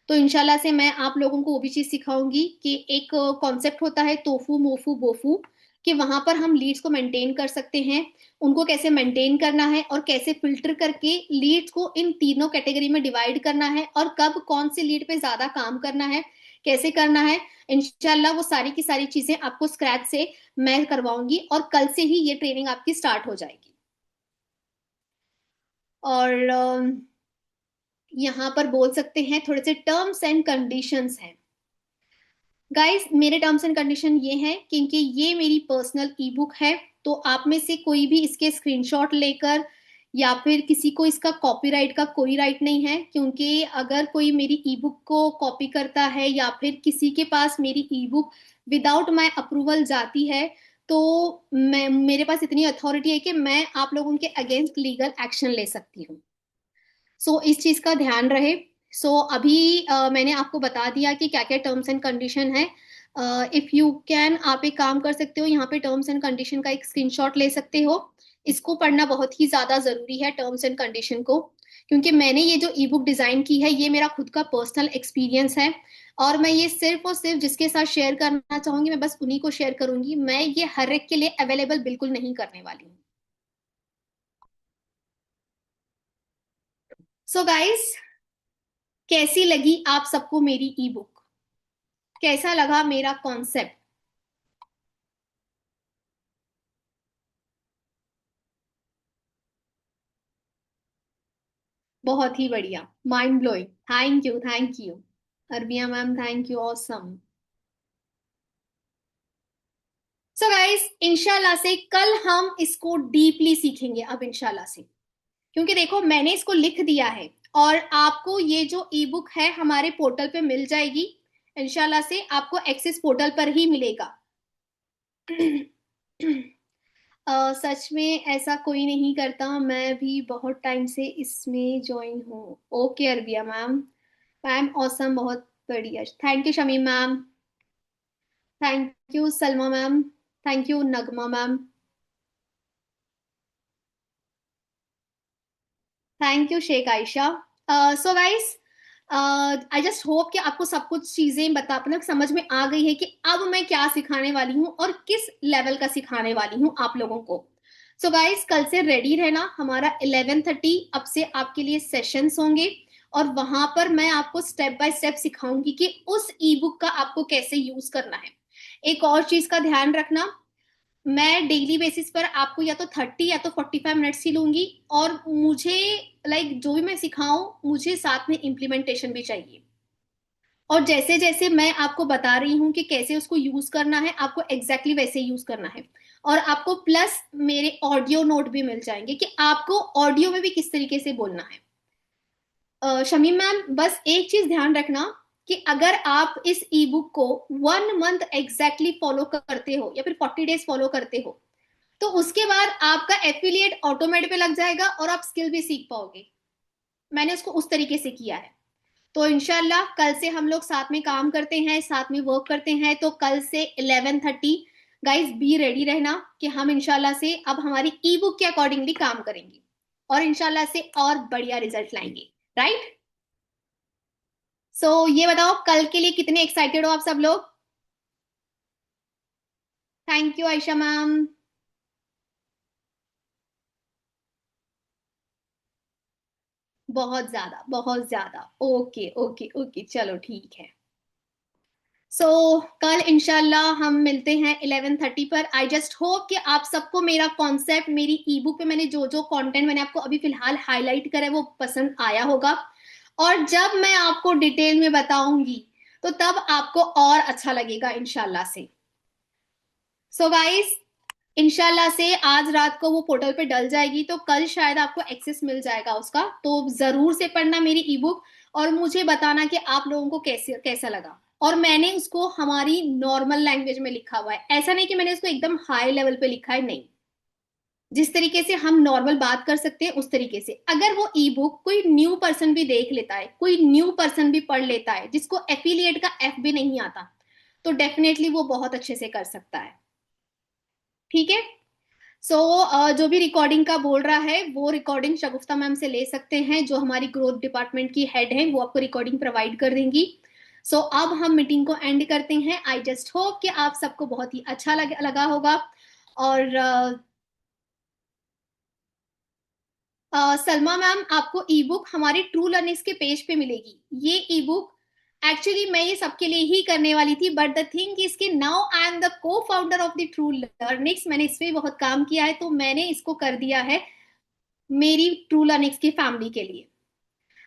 S2: तो इंशाल्लाह से मैं आप लोगों को वो भी चीज सिखाऊंगी कि एक कॉन्सेप्ट होता है तोफू मोफू बोफू, कि वहां पर हम लीड्स को मेंटेन कर सकते हैं, उनको कैसे मेंटेन करना है और कैसे फिल्टर करके लीड्स को इन तीनों कैटेगरी में डिवाइड करना है और कब कौन सी लीड पे ज्यादा काम करना है, कैसे करना है। इंशाल्लाह वो सारी की सारी चीजें आपको स्क्रैच से मैं करवाऊंगी और कल से ही ये ट्रेनिंग आपकी स्टार्ट हो जाएगी। और यहाँ पर बोल सकते हैं थोड़े से टर्म्स एंड कंडीशंस हैं। गाइस मेरे टर्म्स एंड कंडीशन ये हैं क्योंकि ये मेरी पर्सनल ई बुक है, तो आप में से कोई भी इसके स्क्रीनशॉट लेकर या फिर किसी को इसका कॉपीराइट का कोई राइट नहीं है, क्योंकि अगर कोई मेरी ई बुक को कॉपी करता है या फिर किसी के पास मेरी e book without my approval जाती है, तो मैं मेरे पास इतनी अथॉरिटी है कि मैं आप लोगों के अगेंस्ट लीगल एक्शन ले सकती हूँ। सो इस चीज का ध्यान रहे। अभी मैंने आपको बता दिया कि क्या क्या टर्म्स एंड कंडीशन है। इफ यू कैन, आप एक काम कर सकते हो, यहाँ पे टर्म्स एंड कंडीशन का एक स्क्रीनशॉट ले सकते हो, इसको पढ़ना बहुत ही ज्यादा जरूरी है टर्म्स एंड कंडीशन को, क्योंकि मैंने ये जो ई बुक डिजाइन की है ये मेरा खुद का पर्सनल एक्सपीरियंस है और मैं ये सिर्फ और सिर्फ जिसके साथ शेयर करना चाहूंगी मैं बस उन्हीं को शेयर करूंगी, मैं ये हर एक के लिए अवेलेबल बिल्कुल नहीं करने वाली हूँ। सो गाइस, कैसी लगी आप सबको मेरी ई बुक, कैसा लगा मेरा कॉन्सेप्ट? बहुत ही बढ़िया, mind blowing, thank you thank you. Arabia ma'am thank you, awesome. So guys इंशाल्लाह से कल हम इसको डीपली सीखेंगे अब इंशाल्लाह से, क्योंकि देखो मैंने इसको लिख दिया है और आपको ये जो ई बुक है हमारे पोर्टल पे मिल जाएगी। इंशाल्लाह से आपको एक्सेस पोर्टल पर ही मिलेगा। सच में ऐसा कोई नहीं करता, मैं भी बहुत टाइम से इसमें ज्वाइन हूँ। Okay Arabia ma'am, ma'am awesome, बहुत बढ़िया, thank you Shamim ma'am, thank you Salma ma'am, thank you Nagma ma'am, thank you Shaikh Ayesha. So guys I just hope कि आपको सब कुछ चीजें बता मतलब समझ में आ गई है कि अब मैं क्या सिखाने वाली हूँ और किस लेवल का सिखाने वाली हूँ आप लोगों को। सो गाइस कल से रेडी रहना, हमारा 11:30 अब से आपके लिए सेशंस होंगे और वहां पर मैं आपको स्टेप बाय स्टेप सिखाऊंगी कि उस ई बुक का आपको कैसे यूज करना है। एक और चीज का ध्यान रखना, मैं डेली बेसिस पर आपको या तो 30 या तो 45 मिनट्स ही लूंगी, और मुझे जो भी मैं सिखाऊं मुझे साथ में इम्प्लीमेंटेशन भी चाहिए। और जैसे जैसे मैं आपको बता रही हूँ कि कैसे उसको यूज करना है, आपको एग्जैक्टली वैसे यूज करना है। और आपको प्लस मेरे ऑडियो नोट भी मिल जाएंगे कि आपको ऑडियो में भी किस तरीके से बोलना है। शमीम मैम, बस एक चीज ध्यान रखना कि अगर आप इस ई बुक को 1 मंथ एग्जैक्टली फॉलो करते हो या फिर 40 डेज फॉलो करते हो, तो उसके बाद आपका एफिलिएट ऑटोमेटिक पे लग जाएगा और आप स्किल भी सीख पाओगे। मैंने उसको उस तरीके से किया है। तो इंशाल्लाह कल से हम लोग साथ में काम करते हैं, साथ में वर्क करते हैं। तो कल से 11:30 गाइस बी रेडी रहना कि हम इंशाल्लाह से अब हमारी ई बुक के अकॉर्डिंगली काम करेंगे और इंशाल्लाह से और बढ़िया रिजल्ट लाएंगे, राइट? सो ये बताओ कल के लिए कितने एक्साइटेड हो आप सब लोग? Thank you Ayesha ma'am. बहुत ज्यादा, बहुत ज्यादा। ओके ओके ओके, चलो ठीक है। कल इंशाल्लाह हम मिलते हैं 11:30 पर। आई जस्ट होप कि आप सबको मेरा कॉन्सेप्ट, मेरी ई बुक पे मैंने जो जो कंटेंट मैंने आपको अभी फिलहाल हाईलाइट करा है वो पसंद आया होगा। और जब मैं आपको डिटेल में बताऊंगी तो तब आपको और अच्छा लगेगा इंशाल्लाह से। गाइस, इंशाल्लाह से आज रात को वो पोर्टल पे डल जाएगी, तो कल शायद आपको एक्सेस मिल जाएगा उसका। तो जरूर से पढ़ना मेरी ई बुक और मुझे बताना कि आप लोगों को कैसे कैसा लगा। और मैंने उसको हमारी नॉर्मल लैंग्वेज में लिखा हुआ है, ऐसा नहीं कि मैंने उसको एकदम हाई लेवल पे लिखा है, नहीं। जिस तरीके से हम नॉर्मल बात कर सकते हैं उस तरीके से। अगर वो ई बुक कोई न्यू पर्सन भी देख लेता है, कोई न्यू पर्सन भी पढ़ लेता है जिसको एफिलिएट का एफ भी नहीं आता, तो डेफिनेटली वो बहुत अच्छे से कर सकता है। ठीक है। जो भी रिकॉर्डिंग का बोल रहा है वो रिकॉर्डिंग शगुफ्ता मैम से ले सकते हैं, जो हमारी ग्रोथ डिपार्टमेंट की हेड है, वो आपको रिकॉर्डिंग प्रोवाइड कर देंगी। अब हम मीटिंग को एंड करते हैं। आई जस्ट होप कि आप सबको बहुत ही अच्छा लगा होगा। और सलमा मैम, आपको ई बुक हमारी ट्रू लर्निंग्स के पेज पे मिलेगी। ये ई बुक एक्चुअली मैं ये सबके लिए ही करने वाली थी, बट द थिंग इज कि नाउ आई एम द को founder of the true learnings. मैंने इस पे बहुत काम किया है, तो मैंने इसको कर दिया है मेरी ट्रू लर्निंग्स की फैमिली के लिए।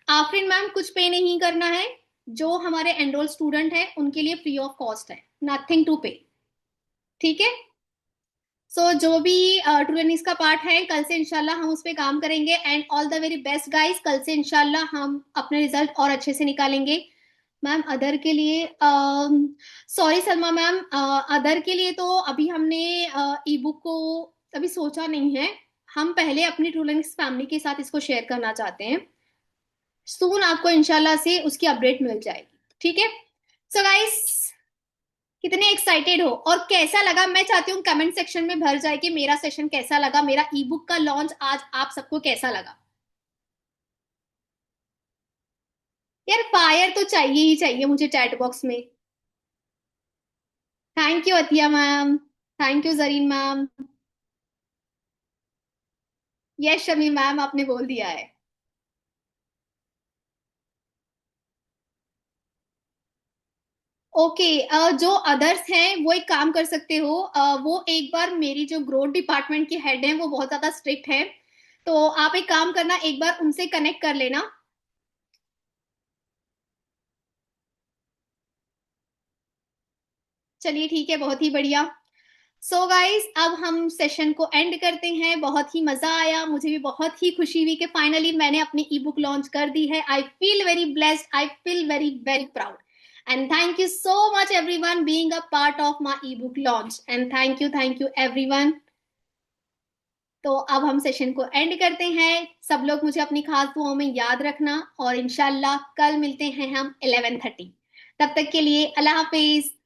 S2: आफरीन मैम, कुछ पे नहीं करना है। जो हमारे एनरोल स्टूडेंट है उनके लिए फ्री ऑफ कॉस्ट है, नथिंग टू पे। ठीक है। जो भी ट्रू लर्निंग्स का पार्ट है, कल से इंशाल्लाह हम उस पर काम करेंगे। And all the very best guys, कल से इंशाल्लाह हम अपने रिजल्ट और अच्छे से निकालेंगे। मैम अदर के लिए सॉरी सलमा मैम, अदर के लिए तो अभी हमने ई बुक को अभी सोचा नहीं है। हम पहले अपनी ट्रू लर्निंग्स फैमिली के साथ इसको शेयर करना चाहते हैं। सून आपको इंशाल्लाह से उसकी अपडेट मिल जाएगी। ठीक है। गाइस, कितने एक्साइटेड हो और कैसा लगा, मैं चाहती हूँ कमेंट सेक्शन में भर जाए कि मेरा सेशन कैसा लगा, मेरा ई बुक का लॉन्च आज आप सबको कैसा लगा। यार फायर तो चाहिए ही चाहिए मुझे चैट बॉक्स में। Thank you Atiya ma'am. Thank you Zareen ma'am. Yes Shami ma'am, आपने बोल दिया है। ओके। जो अदर्स हैं वो एक काम कर सकते हो, वो एक बार मेरी जो ग्रोथ डिपार्टमेंट की हेड है वो बहुत ज्यादा स्ट्रिक्ट है, तो आप एक काम करना, एक बार उनसे कनेक्ट कर लेना। चलिए ठीक है, बहुत ही बढ़िया। गाइस, अब हम सेशन को एंड करते हैं। बहुत ही मजा आया, मुझे भी बहुत ही खुशी हुई कि फाइनली मैंने अपनी ई बुक लॉन्च कर दी है। आई feel very blessed, I feel very very proud. And thank you so much everyone being a part of my E book launch. And thank you everyone. तो अब हम सेशन को एंड करते हैं। सब लोग मुझे अपनी खास दुआओं में याद रखना और इंशाल्लाह कल मिलते हैं हम 11:30। तब तक के लिए अल्लाह हाफिज।